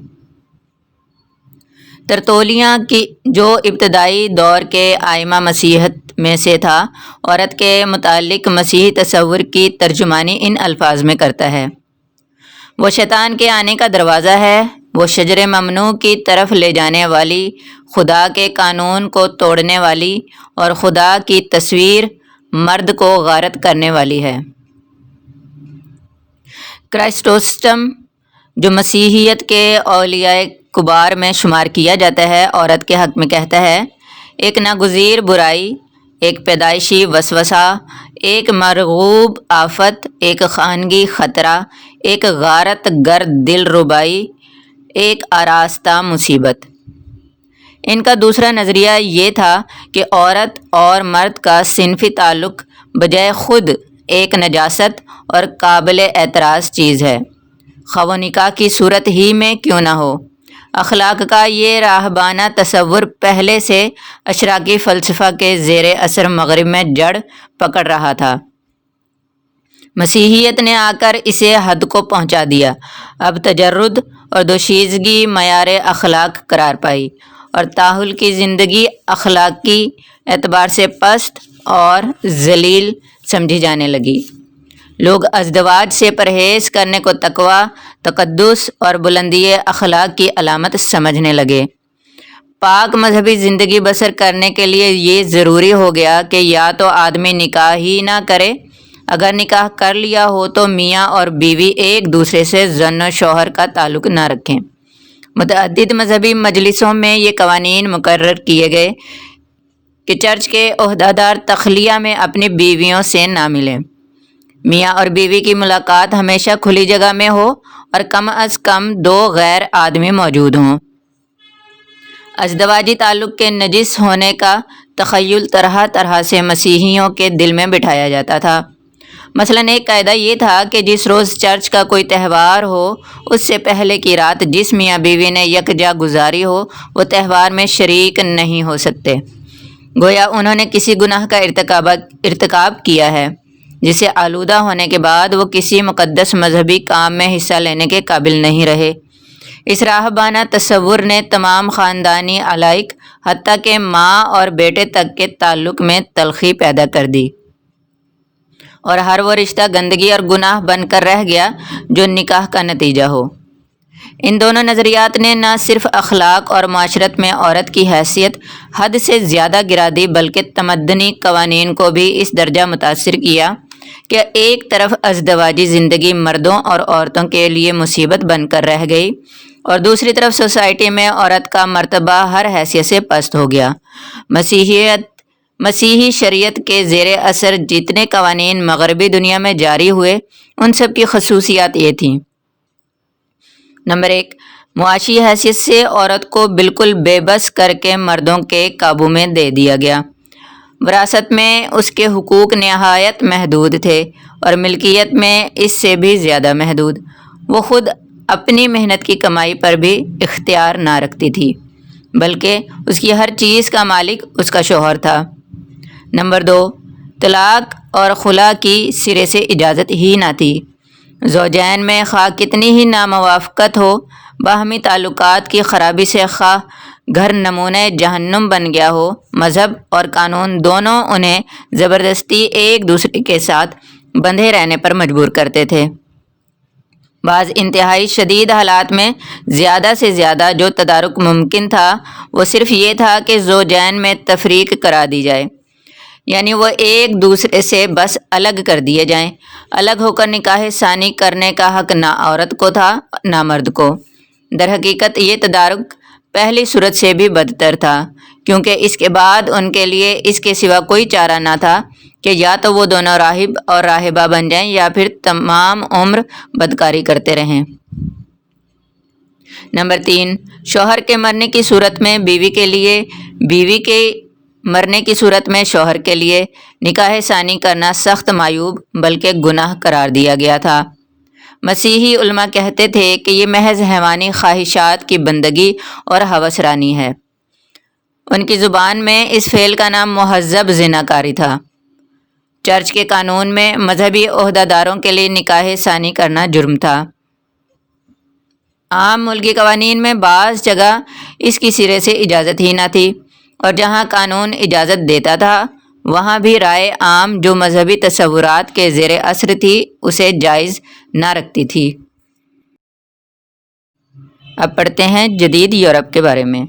ترتولیاں کی جو ابتدائی دور کے آئمہ مسیحیت میں سے تھا، عورت کے متعلق مسیحی تصور کی ترجمانی ان الفاظ میں کرتا ہے: وہ شیطان کے آنے کا دروازہ ہے، وہ شجر ممنوع کی طرف لے جانے والی، خدا کے قانون کو توڑنے والی اور خدا کی تصویر مرد کو غارت کرنے والی ہے۔ کرائسوسٹم، جو مسیحیت کے اولیاء کبار میں شمار کیا جاتا ہے، عورت کے حق میں کہتا ہے: ایک ناگزیر برائی، ایک پیدائشی وسوسہ، ایک مرغوب آفت، ایک خانگی خطرہ، ایک غارت گر دل ربائی، ایک آراستہ مصیبت۔ ان کا دوسرا نظریہ یہ تھا کہ عورت اور مرد کا صنفی تعلق بجائے خود ایک نجاست اور قابل اعتراض چیز ہے، خواہ وہ نکاح کی صورت ہی میں کیوں نہ ہو۔ اخلاق کا یہ راہبانہ تصور پہلے سے اشراقی فلسفہ کے زیر اثر مغرب میں جڑ پکڑ رہا تھا۔ مسیحیت نے آ کر اسے حد کو پہنچا دیا۔ اب تجرد اور دوشیزگی معیار اخلاق قرار پائی، اور تاحل کی زندگی اخلاقی اعتبار سے پست اور ذلیل سمجھی جانے لگی۔ لوگ ازدواج سے پرہیز کرنے کو تقویٰ، تقدس اور بلندی اخلاق کی علامت سمجھنے لگے۔ پاک مذہبی زندگی بسر کرنے کے لیے یہ ضروری ہو گیا کہ یا تو آدمی نکاح ہی نہ کرے، اگر نکاح کر لیا ہو تو میاں اور بیوی ایک دوسرے سے زن و شوہر کا تعلق نہ رکھیں۔ متعدد مذہبی مجلسوں میں یہ قوانین مقرر کیے گئے کہ چرچ کے عہدیدار تخلیہ میں اپنی بیویوں سے نہ ملیں، میاں اور بیوی کی ملاقات ہمیشہ کھلی جگہ میں ہو اور کم از کم 2 غیر آدمی موجود ہوں۔ ازدواجی تعلق کے نجس ہونے کا تخیل طرح طرح سے مسیحیوں کے دل میں بٹھایا جاتا تھا۔ مثلاً ایک قاعدہ یہ تھا کہ جس روز چرچ کا کوئی تہوار ہو اس سے پہلے کی رات جس میاں بیوی نے یکجا گزاری ہو وہ تہوار میں شریک نہیں ہو سکتے، گویا انہوں نے کسی گناہ کا ارتکاب کیا ہے جس سے آلودہ ہونے کے بعد وہ کسی مقدس مذہبی کام میں حصہ لینے کے قابل نہیں رہے۔ اس راہبانہ تصور نے تمام خاندانی علائق حتیٰ کہ ماں اور بیٹے تک کے تعلق میں تلخی پیدا کر دی، اور ہر وہ رشتہ گندگی اور گناہ بن کر رہ گیا جو نکاح کا نتیجہ ہو۔ ان دونوں نظریات نے نہ صرف اخلاق اور معاشرت میں عورت کی حیثیت حد سے زیادہ گرا دی بلکہ تمدنی قوانین کو بھی اس درجہ متاثر کیا کہ ایک طرف ازدواجی زندگی مردوں اور عورتوں کے لیے مصیبت بن کر رہ گئی اور دوسری طرف سوسائٹی میں عورت کا مرتبہ ہر حیثیت سے پست ہو گیا۔ مسیحی شریعت کے زیر اثر جتنے قوانین مغربی دنیا میں جاری ہوئے ان سب کی خصوصیات یہ تھیں۔ نمبر 1، معاشی حیثیت سے عورت کو بالکل بے بس کر کے مردوں کے قابو میں دے دیا گیا۔ وراثت میں اس کے حقوق نہایت محدود تھے اور ملکیت میں اس سے بھی زیادہ محدود۔ وہ خود اپنی محنت کی کمائی پر بھی اختیار نہ رکھتی تھی بلکہ اس کی ہر چیز کا مالک اس کا شوہر تھا۔ نمبر 2، طلاق اور خلا کی سرے سے اجازت ہی نہ تھی۔ زوجین میں خواہ کتنی ہی ناموافقت ہو، باہمی تعلقات کی خرابی سے خواہ گھر نمونہ جہنم بن گیا ہو، مذہب اور قانون دونوں انہیں زبردستی ایک دوسرے کے ساتھ بندھے رہنے پر مجبور کرتے تھے۔ بعض انتہائی شدید حالات میں زیادہ سے زیادہ جو تدارک ممکن تھا وہ صرف یہ تھا کہ زوجین میں تفریق کرا دی جائے، یعنی وہ ایک دوسرے سے بس الگ کر دیے جائیں۔ الگ ہو کر نکاح ثانی کرنے کا حق نہ عورت کو تھا نہ مرد کو۔ در حقیقت یہ تدارک پہلی صورت سے بھی بدتر تھا، کیونکہ اس کے بعد ان کے لیے اس کے سوا کوئی چارہ نہ تھا کہ یا تو وہ دونوں راہب اور راہبہ بن جائیں یا پھر تمام عمر بدکاری کرتے رہیں۔ نمبر 3، شوہر کے مرنے کی صورت میں بیوی کے لیے، بیوی کے مرنے کی صورت میں شوہر کے لیے نکاح ثانی کرنا سخت معیوب بلکہ گناہ قرار دیا گیا تھا۔ مسیحی علماء کہتے تھے کہ یہ محض حیوانی خواہشات کی بندگی اور ہوس رانی ہے۔ ان کی زبان میں اس فعل کا نام مہذب زناکاری تھا۔ چرچ کے قانون میں مذہبی عہدیداروں کے لیے نکاح ثانی کرنا جرم تھا۔ عام ملکی قوانین میں بعض جگہ اس کی سرے سے اجازت ہی نہ تھی، اور جہاں قانون اجازت دیتا تھا وہاں بھی رائے عام جو مذہبی تصورات کے زیر اثر تھی اسے جائز نہ رکھتی تھی۔ اب پڑھتے ہیں جدید یورپ کے بارے میں۔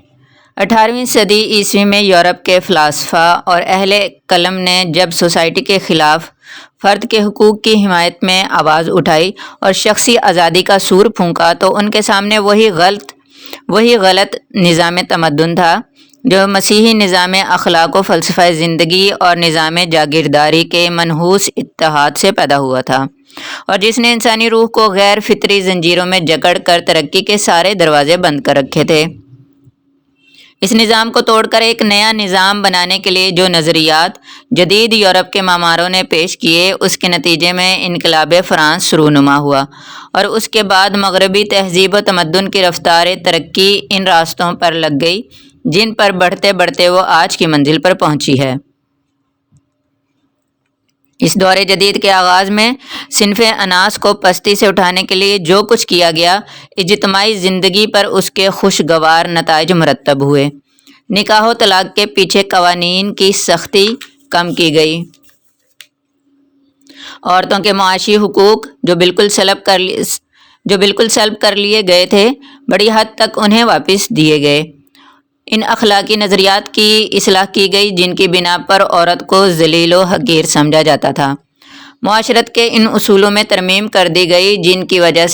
18ویں صدی عیسوی میں یورپ کے فلاسفہ اور اہل قلم نے جب سوسائٹی کے خلاف فرد کے حقوق کی حمایت میں آواز اٹھائی اور شخصی آزادی کا سور پھونکا تو ان کے سامنے وہی غلط نظام تمدن تھا جو مسیحی نظام اخلاق و فلسفہ زندگی اور نظام جاگیرداری کے منحوس اتحاد سے پیدا ہوا تھا، اور جس نے انسانی روح کو غیر فطری زنجیروں میں جکڑ کر ترقی کے سارے دروازے بند کر رکھے تھے۔ اس نظام کو توڑ کر ایک نیا نظام بنانے کے لیے جو نظریات جدید یورپ کے معماروں نے پیش کیے اس کے نتیجے میں انقلاب فرانس رونما ہوا، اور اس کے بعد مغربی تہذیب و تمدن کی رفتار ترقی ان راستوں پر لگ گئی جن پر بڑھتے بڑھتے وہ آج کی منزل پر پہنچی ہے۔ اس دور جدید کے آغاز میں صنف اناس کو پستی سے اٹھانے کے لیے جو کچھ کیا گیا، اجتماعی زندگی پر اس کے خوشگوار نتائج مرتب ہوئے۔ نکاح و طلاق کے پیچھے قوانین کی سختی کم کی گئی، عورتوں کے معاشی حقوق جو بالکل سلب کر لیے گئے تھے بڑی حد تک انہیں واپس دیے گئے، ان اخلاقی نظریات کی اصلاح کی گئی جن کی بنا پر عورت کو ذلیل و حقیر سمجھا جاتا تھا۔ معاشرت کے ان اصولوں میں ترمیم کر دی گئی جن کی وجہ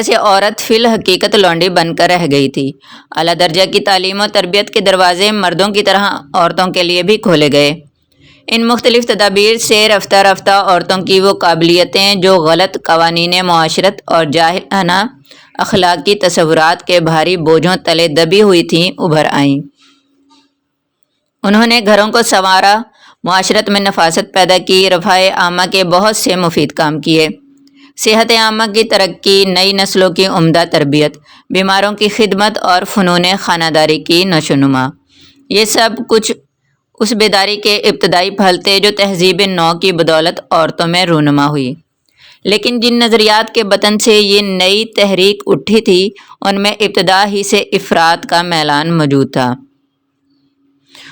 سے عورت فی الحقیقت لونڈی بن کر رہ گئی تھی۔ اعلیٰ درجہ کی تعلیم و تربیت کے دروازے مردوں کی طرح عورتوں کے لیے بھی کھولے گئے۔ ان مختلف تدابیر سے رفتہ رفتہ عورتوں کی وہ قابلیتیں جو غلط قوانین معاشرت اور جاہلانہ اخلاقی تصورات کے بھاری بوجھوں تلے دبی ہوئی تھیں، ابھر آئیں۔ انہوں نے گھروں کو سنوارا، معاشرت میں نفاست پیدا کی، رفاہ عامہ کے بہت سے مفید کام کیے، صحت عامہ کی ترقی، نئی نسلوں کی عمدہ تربیت، بیماروں کی خدمت اور فنون خانہ داری کی نشو و نما۔ یہ سب کچھ اس بیداری کے ابتدائی پھل تھے جو تہذیب نو کی بدولت عورتوں میں رونما ہوئی۔ لیکن جن نظریات کے بطن سے یہ نئی تحریک اٹھی تھی ان میں ابتدا ہی سے افراط کا میلان موجود تھا۔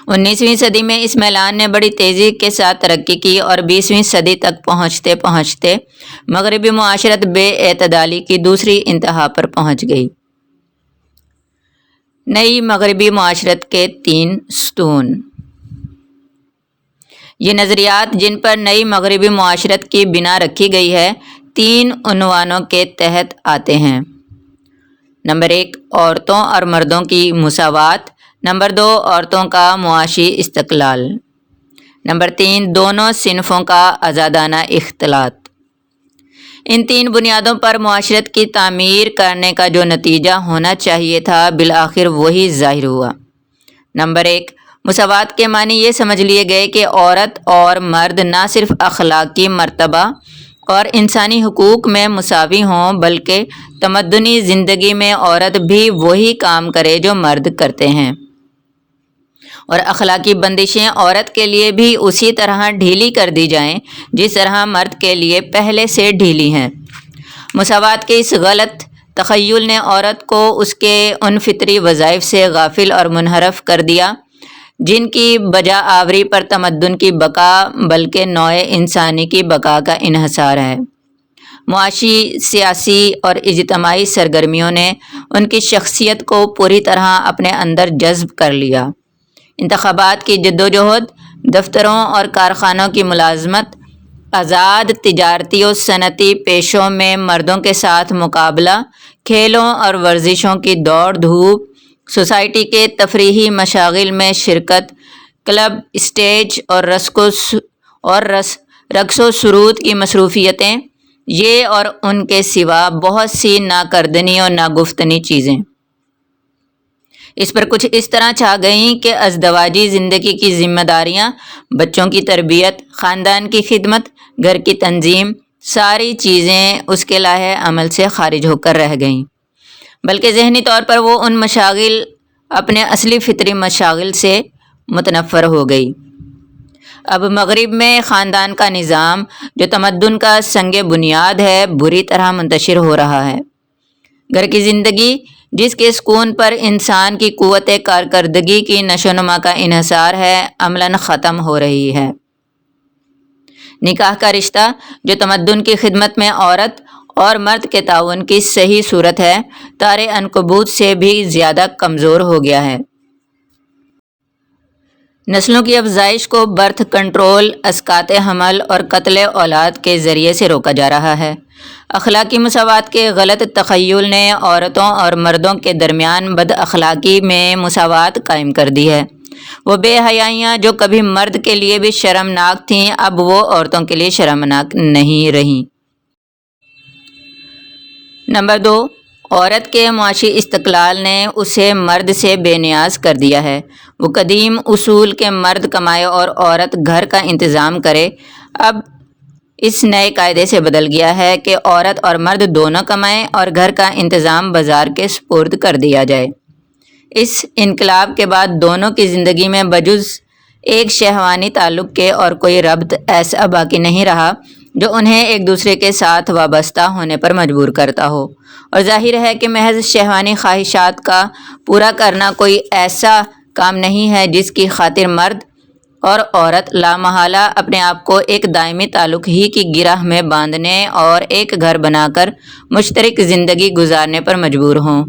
19ویں صدی میں اس میلان نے بڑی تیزی کے ساتھ ترقی کی اور 20ویں صدی تک پہنچتے پہنچتے مغربی معاشرت بے اعتدالی کی دوسری انتہا پر پہنچ گئی۔ نئی مغربی معاشرت کے 3 ستون۔ یہ نظریات جن پر نئی مغربی معاشرت کی بنا رکھی گئی ہے 3 عنوانوں کے تحت آتے ہیں۔ نمبر 1، عورتوں اور مردوں کی مساوات۔ نمبر 2، عورتوں کا معاشی استقلال۔ نمبر 3، دونوں صنفوں کا آزادانہ اختلاط۔ ان 3 بنیادوں پر معاشرت کی تعمیر کرنے کا جو نتیجہ ہونا چاہیے تھا بالآخر وہی ظاہر ہوا۔ نمبر 1، مساوات کے معنی یہ سمجھ لیے گئے کہ عورت اور مرد نہ صرف اخلاقی مرتبہ اور انسانی حقوق میں مساوی ہوں بلکہ تمدنی زندگی میں عورت بھی وہی کام کرے جو مرد کرتے ہیں، اور اخلاقی بندشیں عورت کے لیے بھی اسی طرح ڈھیلی کر دی جائیں جس طرح مرد کے لیے پہلے سے ڈھیلی ہیں۔ مساوات کے اس غلط تخیل نے عورت کو اس کے ان فطری وظائف سے غافل اور منحرف کر دیا جن کی بجا آوری پر تمدن کی بقا بلکہ نوع انسانی کی بقا کا انحصار ہے۔ معاشی، سیاسی اور اجتماعی سرگرمیوں نے ان کی شخصیت کو پوری طرح اپنے اندر جذب کر لیا۔ انتخابات کی جدوجہد، دفتروں اور کارخانوں کی ملازمت، آزاد تجارتی و صنعتی پیشوں میں مردوں کے ساتھ مقابلہ، کھیلوں اور ورزشوں کی دوڑ دھوپ، سوسائٹی کے تفریحی مشاغل میں شرکت، کلب، اسٹیج اور رقص و سرود کی مصروفیتیں، یہ اور ان کے سوا بہت سی ناکردنی اور ناگفتنی چیزیں اس پر کچھ اس طرح چھا گئیں کہ ازدواجی زندگی کی ذمہ داریاں، بچوں کی تربیت، خاندان کی خدمت، گھر کی تنظیم، ساری چیزیں اس کے لاحِ عمل سے خارج ہو کر رہ گئیں، بلکہ ذہنی طور پر وہ ان مشاغل اپنے اصلی فطری مشاغل سے متنفر ہو گئی۔ اب مغرب میں خاندان کا نظام جو تمدن کا سنگ بنیاد ہے بری طرح منتشر ہو رہا ہے۔ گھر کی زندگی جس کے سکون پر انسان کی قوت کارکردگی کی نشو و نما کا انحصار ہے عملاً ختم ہو رہی ہے۔ نکاح کا رشتہ جو تمدن کی خدمت میں عورت اور مرد کے تعاون کی صحیح صورت ہے تارے عنکبوت سے بھی زیادہ کمزور ہو گیا ہے۔ نسلوں کی افزائش کو برتھ کنٹرول، اسقاط حمل اور قتل اولاد کے ذریعے سے روکا جا رہا ہے۔ اخلاقی مساوات کے غلط تخیل نے عورتوں اور مردوں کے درمیان بد اخلاقی میں مساوات قائم کر دی ہے۔ وہ بے حیائیاں جو کبھی مرد کے لیے بھی شرمناک تھیں اب وہ عورتوں کے لیے شرمناک نہیں رہیں۔ نمبر 2، عورت کے معاشی استقلال نے اسے مرد سے بے نیاز کر دیا ہے۔ وہ قدیم اصول کہ مرد کمائے اور عورت گھر کا انتظام کرے اب اس نئے قاعدے سے بدل گیا ہے کہ عورت اور مرد دونوں کمائیں اور گھر کا انتظام بازار کے سپرد کر دیا جائے۔ اس انقلاب کے بعد دونوں کی زندگی میں بجز ایک شہوانی تعلق کے اور کوئی ربط ایسا باقی نہیں رہا جو انہیں ایک دوسرے کے ساتھ وابستہ ہونے پر مجبور کرتا ہو، اور ظاہر ہے کہ محض شہوانی خواہشات کا پورا کرنا کوئی ایسا کام نہیں ہے جس کی خاطر مرد اور عورت لامحالہ اپنے آپ کو ایک دائمی تعلق ہی کی گرہ میں باندھنے اور ایک گھر بنا کر مشترک زندگی گزارنے پر مجبور ہوں۔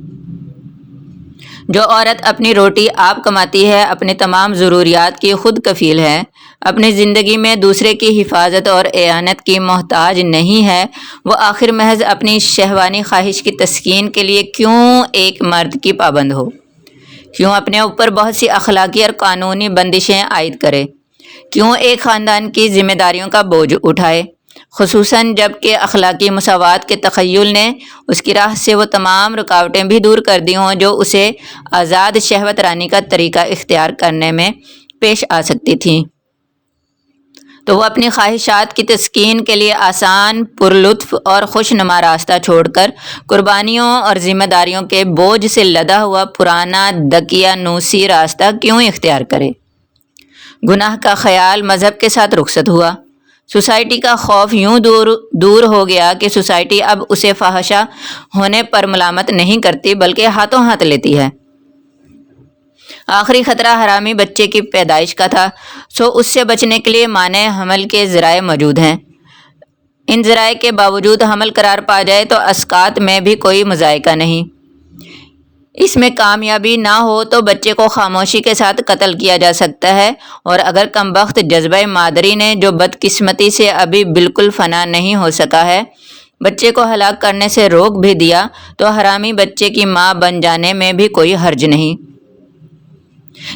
جو عورت اپنی روٹی آپ کماتی ہے، اپنے تمام ضروریات کی خود کفیل ہے، اپنی زندگی میں دوسرے کی حفاظت اور اعانت کی محتاج نہیں ہے، وہ آخر محض اپنی شہوانی خواہش کی تسکین کے لیے کیوں ایک مرد کی پابند ہو؟ کیوں اپنے اوپر بہت سی اخلاقی اور قانونی بندشیں عائد کرے؟ کیوں ایک خاندان کی ذمہ داریوں کا بوجھ اٹھائے؟ خصوصاً جب کہ اخلاقی مساوات کے تخیل نے اس کی راہ سے وہ تمام رکاوٹیں بھی دور کر دی ہوں جو اسے آزاد شہوت رانی کا طریقہ اختیار کرنے میں پیش آ سکتی تھیں۔ تو وہ اپنی خواہشات کی تسکین کے لیے آسان، پرلطف اور خوش نما راستہ چھوڑ کر قربانیوں اور ذمہ داریوں کے بوجھ سے لدا ہوا پرانا دقیانوسی راستہ کیوں اختیار کرے؟ گناہ کا خیال مذہب کے ساتھ رخصت ہوا۔ سوسائٹی کا خوف یوں دور ہو گیا کہ سوسائٹی اب اسے فحاشا ہونے پر ملامت نہیں کرتی بلکہ ہاتھوں ہاتھ لیتی ہے۔ آخری خطرہ حرامی بچے کی پیدائش کا تھا، سو اس سے بچنے کے لیے مانع حمل کے ذرائع موجود ہیں۔ ان ذرائع کے باوجود حمل قرار پا جائے تو اسقاط میں بھی کوئی مذائقہ نہیں۔ اس میں کامیابی نہ ہو تو بچے کو خاموشی کے ساتھ قتل کیا جا سکتا ہے، اور اگر کمبخت جذبہ مادری نے جو بدقسمتی سے ابھی بالکل فنا نہیں ہو سکا ہے بچے کو ہلاک کرنے سے روک بھی دیا تو حرامی بچے کی ماں بن جانے میں بھی کوئی حرج نہیں،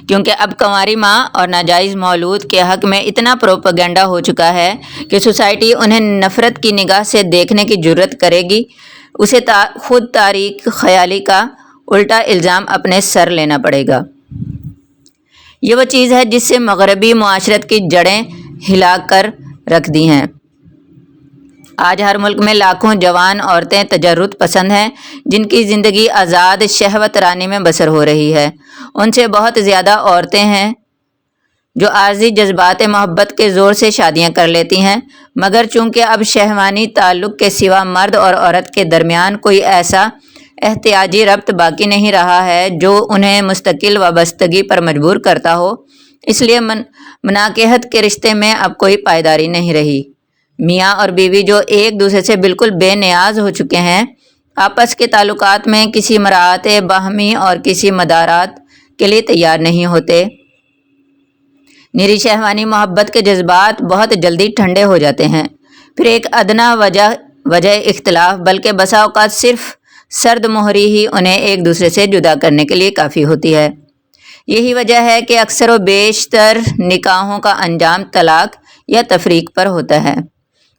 کیونکہ اب کنواری ماں اور ناجائز مولود کے حق میں اتنا پروپیگنڈا ہو چکا ہے کہ سوسائٹی انہیں نفرت کی نگاہ سے دیکھنے کی جرت کرے گی، اسے خود تاریک خیالی کا الٹا الزام اپنے سر لینا پڑے گا۔ یہ وہ چیز ہے جس سے مغربی معاشرت کی جڑیں ہلا کر رکھ دی ہیں۔ آج ہر ملک میں لاکھوں جوان عورتیں تجرد پسند ہیں جن کی زندگی آزاد شہوت رانی میں بسر ہو رہی ہے۔ ان سے بہت زیادہ عورتیں ہیں جو عارضی جذبات محبت کے زور سے شادیاں کر لیتی ہیں، مگر چونکہ اب شہوانی تعلق کے سوا مرد اور عورت کے درمیان کوئی ایسا احتیاجی ربط باقی نہیں رہا ہے جو انہیں مستقل وابستگی پر مجبور کرتا ہو، اس لیے مناکحت کے رشتے میں اب کوئی پائیداری نہیں رہی۔ میاں اور بیوی جو ایک دوسرے سے بالکل بے نیاز ہو چکے ہیں، آپس کے تعلقات میں کسی مراعات باہمی اور کسی مدارات کے لیے تیار نہیں ہوتے۔ نری شہوانی محبت کے جذبات بہت جلدی ٹھنڈے ہو جاتے ہیں، پھر ایک ادنا وجہ اختلاف بلکہ بسا اوقات صرف سرد مہری ہی انہیں ایک دوسرے سے جدا کرنے کے لیے کافی ہوتی ہے۔ یہی وجہ ہے کہ اکثر و بیشتر نکاحوں کا انجام طلاق یا تفریق پر ہوتا ہے۔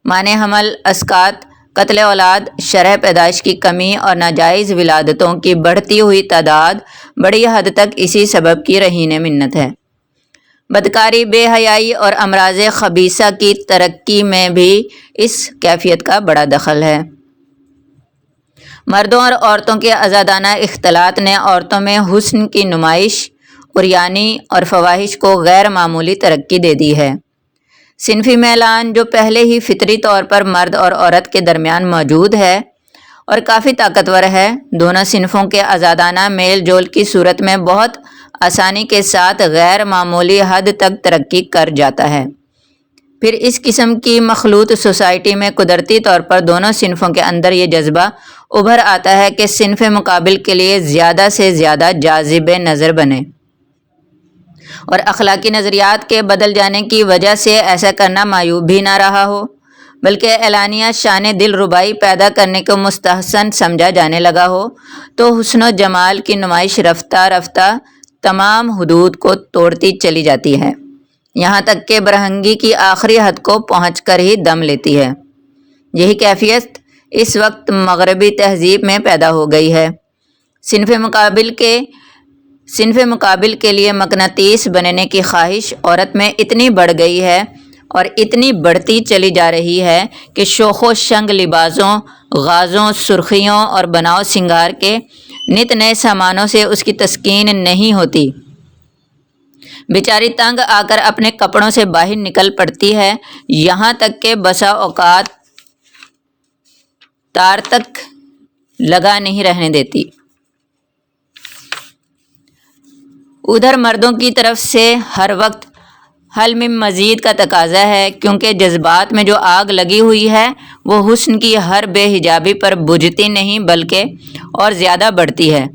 مانع حمل، اسقاط، قتل اولاد، شرح پیدائش کی کمی اور ناجائز ولادتوں کی بڑھتی ہوئی تعداد بڑی حد تک اسی سبب کی رہین منت ہے۔ بدکاری، بے حیائی اور امراض خبیثہ کی ترقی میں بھی اس کیفیت کا بڑا دخل ہے۔ مردوں اور عورتوں کے آزادانہ اختلاط نے عورتوں میں حسن کی نمائش، عریانی اور فواہش کو غیر معمولی ترقی دے دی ہے۔ صنفی میلان جو پہلے ہی فطری طور پر مرد اور عورت کے درمیان موجود ہے اور کافی طاقتور ہے، دونوں صنفوں کے آزادانہ میل جول کی صورت میں بہت آسانی کے ساتھ غیر معمولی حد تک ترقی کر جاتا ہے۔ پھر اس قسم کی مخلوط سوسائٹی میں قدرتی طور پر دونوں صنفوں کے اندر یہ جذبہ ابھر آتا ہے کہ صنف مقابل کے لیے زیادہ سے زیادہ جاذب نظر بنے، اور اخلاقی نظریات کے بدل جانے کی وجہ سے ایسا کرنا معیوب بھی نہ رہا ہو، بلکہ اعلانیہ شان دل ربائی پیدا کرنے کو مستحسن سمجھا جانے لگا ہو، تو حسن و جمال کی نمائش رفتہ رفتہ تمام حدود کو توڑتی چلی جاتی ہے، یہاں تک کہ برہنگی کی آخری حد کو پہنچ کر ہی دم لیتی ہے۔ یہی کیفیت اس وقت مغربی تہذیب میں پیدا ہو گئی ہے۔ صنف مقابل کے لیے مقناطیس بننے کی خواہش عورت میں اتنی بڑھ گئی ہے اور اتنی بڑھتی چلی جا رہی ہے کہ شوخ و شنگ لباسوں، غازوں، سرخیوں اور بناؤ سنگار کے نت نئے سامانوں سے اس کی تسکین نہیں ہوتی۔ بیچاری تنگ آ کر اپنے کپڑوں سے باہر نکل پڑتی ہے، یہاں تک کہ بسا اوقات تار تک لگا نہیں رہنے دیتی۔ ادھر مردوں کی طرف سے ہر وقت حل میں مزید کا تقاضا ہے، کیونکہ جذبات میں جو آگ لگی ہوئی ہے وہ حسن کی ہر بے حجابی پر بجھتی نہیں بلکہ اور زیادہ بڑھتی ہے۔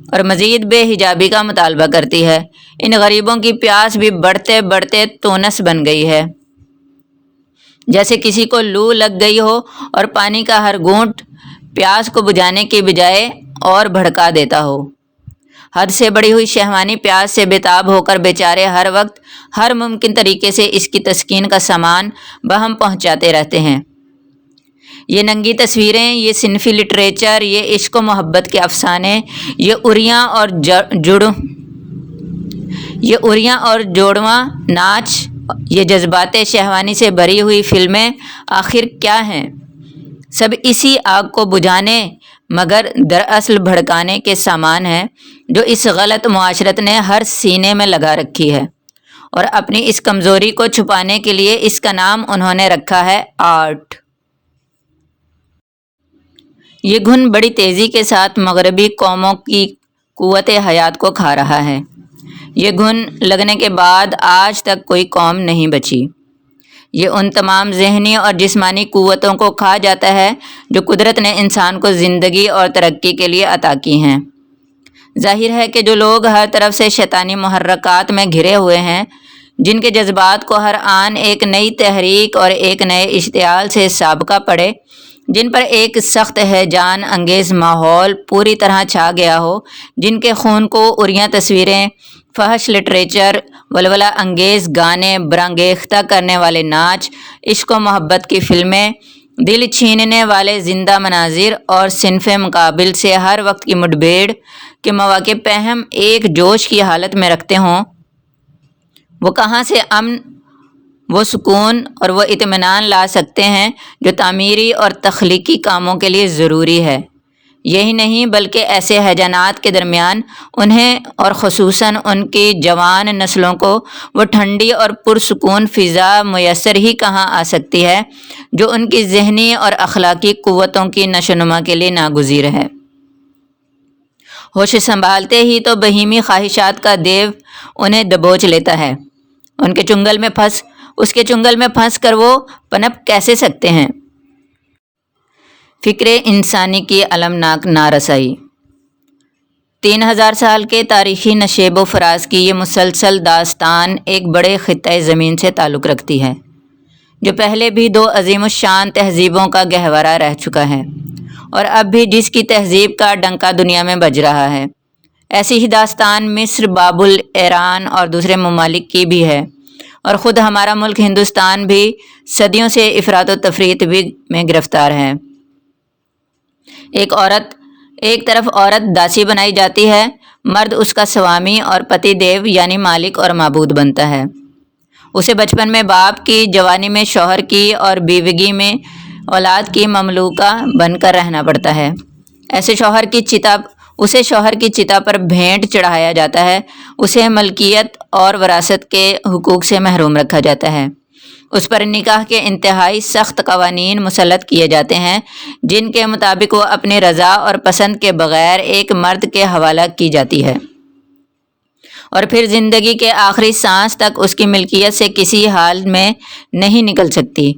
اور مزید بے حجابی کا مطالبہ کرتی ہے۔ ان غریبوں کی پیاس بھی بڑھتے بڑھتے تونس بن گئی ہے، جیسے کسی کو لو لگ گئی ہو اور پانی کا ہر گھونٹ پیاس کو بجھانے کی بجائے اور بھڑکا دیتا ہو۔ حد سے بڑھی ہوئی شہوانی پیاس سے بےتاب ہو کر بیچارے ہر وقت ہر ممکن طریقے سے اس کی تسکین کا سامان بہم پہنچاتے رہتے ہیں۔ یہ ننگی تصویریں، یہ صنفی لٹریچر، یہ عشق و محبت کے افسانے، یہ اریاں اور جوڑواں ناچ، یہ جذبات شہوانی سے بھری ہوئی فلمیں آخر کیا ہیں؟ سب اسی آگ کو بجھانے مگر دراصل بھڑکانے کے سامان ہیں جو اس غلط معاشرت نے ہر سینے میں لگا رکھی ہے، اور اپنی اس کمزوری کو چھپانے کے لیے اس کا نام انہوں نے رکھا ہے آرٹ۔ یہ گھن بڑی تیزی کے ساتھ مغربی قوموں کی قوت حیات کو کھا رہا ہے۔ یہ گھن لگنے کے بعد آج تک کوئی قوم نہیں بچی۔ یہ ان تمام ذہنی اور جسمانی قوتوں کو کھا جاتا ہے جو قدرت نے انسان کو زندگی اور ترقی کے لیے عطا کی ہیں۔ ظاہر ہے کہ جو لوگ ہر طرف سے شیطانی محرکات میں گھرے ہوئے ہیں، جن کے جذبات کو ہر آن ایک نئی تحریک اور ایک نئے اشتعال سے سابقہ پڑے، جن پر ایک سخت ہیجان انگیز ماحول پوری طرح چھا گیا ہو، جن کے خون کو اریاں تصویریں، فحش لٹریچر، ولولہ انگیز گانے، برانگیختہ کرنے والے ناچ، عشق و محبت کی فلمیں، دل چھیننے والے زندہ مناظر اور صنف مقابل سے ہر وقت کی مڈبھیڑ کے مواقع پہ ہم ایک جوش کی حالت میں رکھتے ہوں، وہ کہاں سے امن، وہ سکون اور وہ اطمینان لا سکتے ہیں جو تعمیری اور تخلیقی کاموں کے لیے ضروری ہے؟ یہی نہیں بلکہ ایسے ہیجانات کے درمیان انہیں اور خصوصاً ان کی جوان نسلوں کو وہ ٹھنڈی اور پرسکون فضا میسر ہی کہاں آ سکتی ہے جو ان کی ذہنی اور اخلاقی قوتوں کی نشوونما کے لیے ناگزیر ہے۔ ہوش سنبھالتے ہی تو بہیمی خواہشات کا دیو انہیں دبوچ لیتا ہے۔ اس کے چنگل میں پھنس کر وہ پنپ کیسے سکتے ہیں؟ فکر انسانی کی المناک نارسائی۔ 3000 سال کے تاریخی نشیب و فراز کی یہ مسلسل داستان ایک بڑے خطۂ زمین سے تعلق رکھتی ہے، جو پہلے بھی 2 عظیم الشان تہذیبوں کا گہوارہ رہ چکا ہے، اور اب بھی جس کی تہذیب کا ڈنکا دنیا میں بج رہا ہے۔ ایسی ہی داستان مصر، بابل، ایران اور دوسرے ممالک کی بھی ہے، اور خود ہمارا ملک ہندوستان بھی صدیوں سے افراط و تفریط میں گرفتار ہے۔ ایک طرف عورت داسی بنائی جاتی ہے، مرد اس کا سوامی اور پتی دیو یعنی مالک اور معبود بنتا ہے۔ اسے بچپن میں باپ کی، جوانی میں شوہر کی اور بیوگی میں اولاد کی مملوکہ بن کر رہنا پڑتا ہے۔ اسے شوہر کی چتا پر بھینٹ چڑھایا جاتا ہے، اسے ملکیت اور وراثت کے حقوق سے محروم رکھا جاتا ہے، اس پر نکاح کے انتہائی سخت قوانین مسلط کیے جاتے ہیں جن کے مطابق وہ اپنی رضا اور پسند کے بغیر ایک مرد کے حوالہ کی جاتی ہے، اور پھر زندگی کے آخری سانس تک اس کی ملکیت سے کسی حال میں نہیں نکل سکتی۔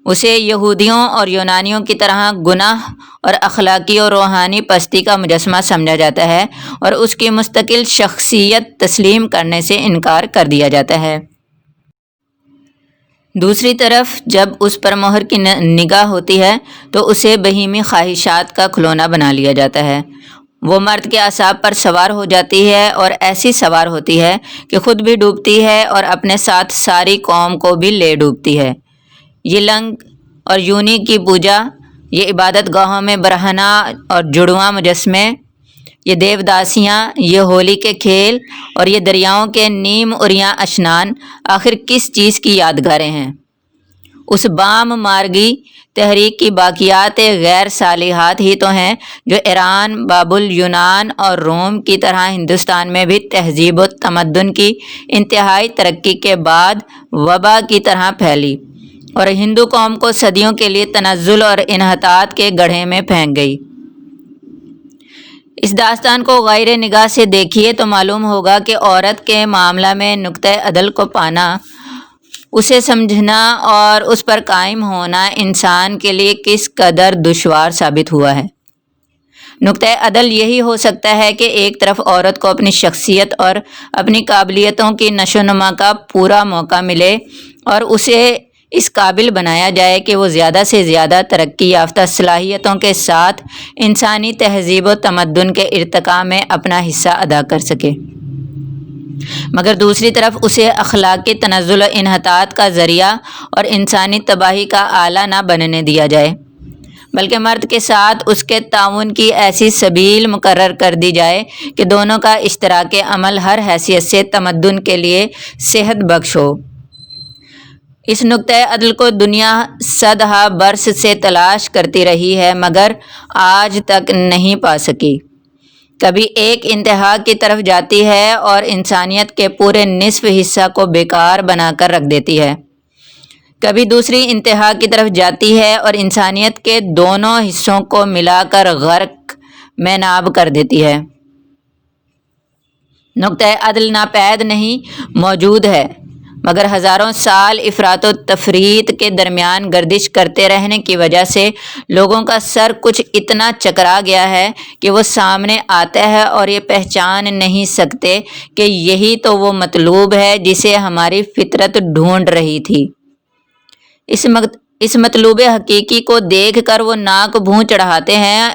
اسے یہودیوں اور یونانیوں کی طرح گناہ اور اخلاقی اور روحانی پستی کا مجسمہ سمجھا جاتا ہے، اور اس کی مستقل شخصیت تسلیم کرنے سے انکار کر دیا جاتا ہے۔ دوسری طرف جب اس پر مہر کی نگاہ ہوتی ہے تو اسے بہیمی خواہشات کا کھلونا بنا لیا جاتا ہے۔ وہ مرد کے اعصاب پر سوار ہو جاتی ہے، اور ایسی سوار ہوتی ہے کہ خود بھی ڈوبتی ہے اور اپنے ساتھ ساری قوم کو بھی لے ڈوبتی ہے۔ یہ لنگ اور یونی کی پوجا، یہ عبادت گاہوں میں برہنہ اور جڑواں مجسمے، یہ دیوداسیاں، یہ ہولی کے کھیل اور یہ دریاؤں کے نیم اریاں اشنان آخر کس چیز کی یادگاریں ہیں؟ اس بام مارگی تحریک کی باقیات غیر صالحات ہی تو ہیں جو ایران، بابل، یونان اور روم کی طرح ہندوستان میں بھی تہذیب و تمدن کی انتہائی ترقی کے بعد وبا کی طرح پھیلی اور ہندو قوم کو صدیوں کے لیے تنزل اور انحطاط کے گڑھے میں پھینک گئی۔ اس داستان کو غیر نگاہ سے دیکھیے تو معلوم ہوگا کہ عورت کے معاملہ میں نقطۂ عدل کو پانا، اسے سمجھنا اور اس پر قائم ہونا انسان کے لیے کس قدر دشوار ثابت ہوا ہے۔ نقطۂ عدل یہی ہو سکتا ہے کہ ایک طرف عورت کو اپنی شخصیت اور اپنی قابلیتوں کی نشو و نما کا پورا موقع ملے اور اسے اس قابل بنایا جائے کہ وہ زیادہ سے زیادہ ترقی یافتہ صلاحیتوں کے ساتھ انسانی تہذیب و تمدن کے ارتقاء میں اپنا حصہ ادا کر سکے، مگر دوسری طرف اسے اخلاقی تنزل و انحطاط کا ذریعہ اور انسانی تباہی کا آلہ نہ بننے دیا جائے، بلکہ مرد کے ساتھ اس کے تعاون کی ایسی سبیل مقرر کر دی جائے کہ دونوں کا اشتراک عمل ہر حیثیت سے تمدن کے لیے صحت بخش ہو۔ اس نقطۂ عدل کو دنیا صدہا برس سے تلاش کرتی رہی ہے مگر آج تک نہیں پا سکی۔ کبھی ایک انتہا کی طرف جاتی ہے اور انسانیت کے پورے نصف حصہ کو بیکار بنا کر رکھ دیتی ہے، کبھی دوسری انتہا کی طرف جاتی ہے اور انسانیت کے دونوں حصوں کو ملا کر غرق میں ناب کر دیتی ہے۔ نقطۂ عدل ناپید نہیں، موجود ہے، مگر ہزاروں سال افراط و تفریط کے درمیان گردش کرتے رہنے کی وجہ سے لوگوں کا سر کچھ اتنا چکرا گیا ہے کہ وہ سامنے آتا ہے اور یہ پہچان نہیں سکتے کہ یہی تو وہ مطلوب ہے جسے ہماری فطرت ڈھونڈ رہی تھی۔ اس مطلوب حقیقی کو دیکھ کر وہ ناک بھوں چڑھاتے ہیں،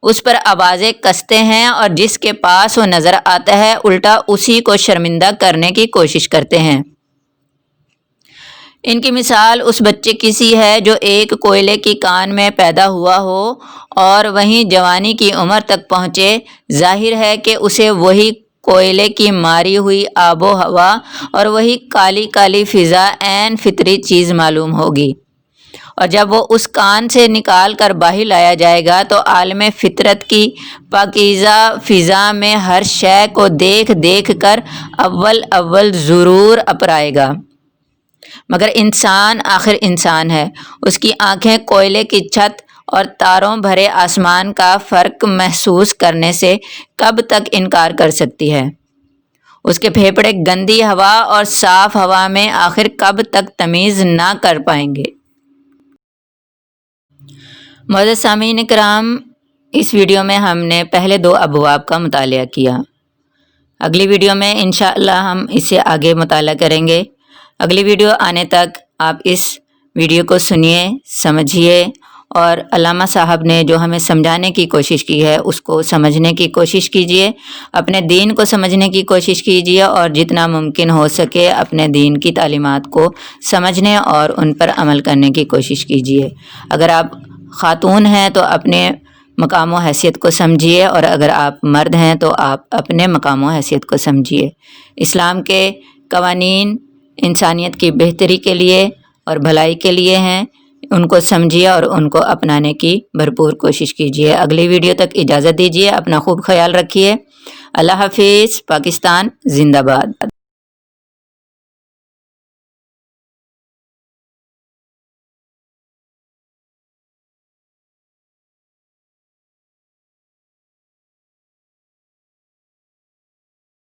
اس پر آوازیں کستے ہیں اور جس کے پاس وہ نظر آتا ہے الٹا اسی کو شرمندہ کرنے کی کوشش کرتے ہیں۔ ان کی مثال اس بچے کی سی ہے جو ایک کوئلے کی کان میں پیدا ہوا ہو اور وہیں جوانی کی عمر تک پہنچے۔ ظاہر ہے کہ اسے وہی کوئلے کی ماری ہوئی آب و ہوا اور وہی کالی کالی فضا عین فطری چیز معلوم ہوگی، اور جب وہ اس کان سے نکال کر باہر لایا جائے گا تو عالم فطرت کی پاکیزہ فضا میں ہر شے کو دیکھ دیکھ کر اول ضرور اپرائے گا، مگر انسان آخر انسان ہے، اس کی آنکھیں کوئلے کی چھت اور تاروں بھرے آسمان کا فرق محسوس کرنے سے کب تک انکار کر سکتی ہے؟ اس کے پھیپھڑے گندی ہوا اور صاف ہوا میں آخر کب تک تمیز نہ کر پائیں گے؟ معزز سامعین کرام، اس ویڈیو میں ہم نے پہلے 2 ابواب کا مطالعہ کیا۔ اگلی ویڈیو میں انشاءاللہ ہم اسے آگے مطالعہ کریں گے۔ اگلی ویڈیو آنے تک آپ اس ویڈیو کو سنیے، سمجھیے، اور علامہ صاحب نے جو ہمیں سمجھانے کی کوشش کی ہے اس کو سمجھنے کی کوشش کیجیے، اپنے دین کو سمجھنے کی کوشش کیجیے اور جتنا ممکن ہو سکے اپنے دین کی تعلیمات کو سمجھنے اور ان پر عمل کرنے کی کوشش کیجیے۔ اگر آپ خاتون ہیں تو اپنے مقام و حیثیت کو سمجھیے، اور اگر آپ مرد ہیں تو آپ اپنے مقام و حیثیت کو سمجھیے۔ اسلام کے قوانین انسانیت کی بہتری کے لیے اور بھلائی کے لیے ہیں، ان کو سمجھیے اور ان کو اپنانے کی بھرپور کوشش کیجیے۔ اگلی ویڈیو تک اجازت دیجیے، اپنا خوب خیال رکھیے۔ اللہ حافظ۔ پاکستان زندہ باد۔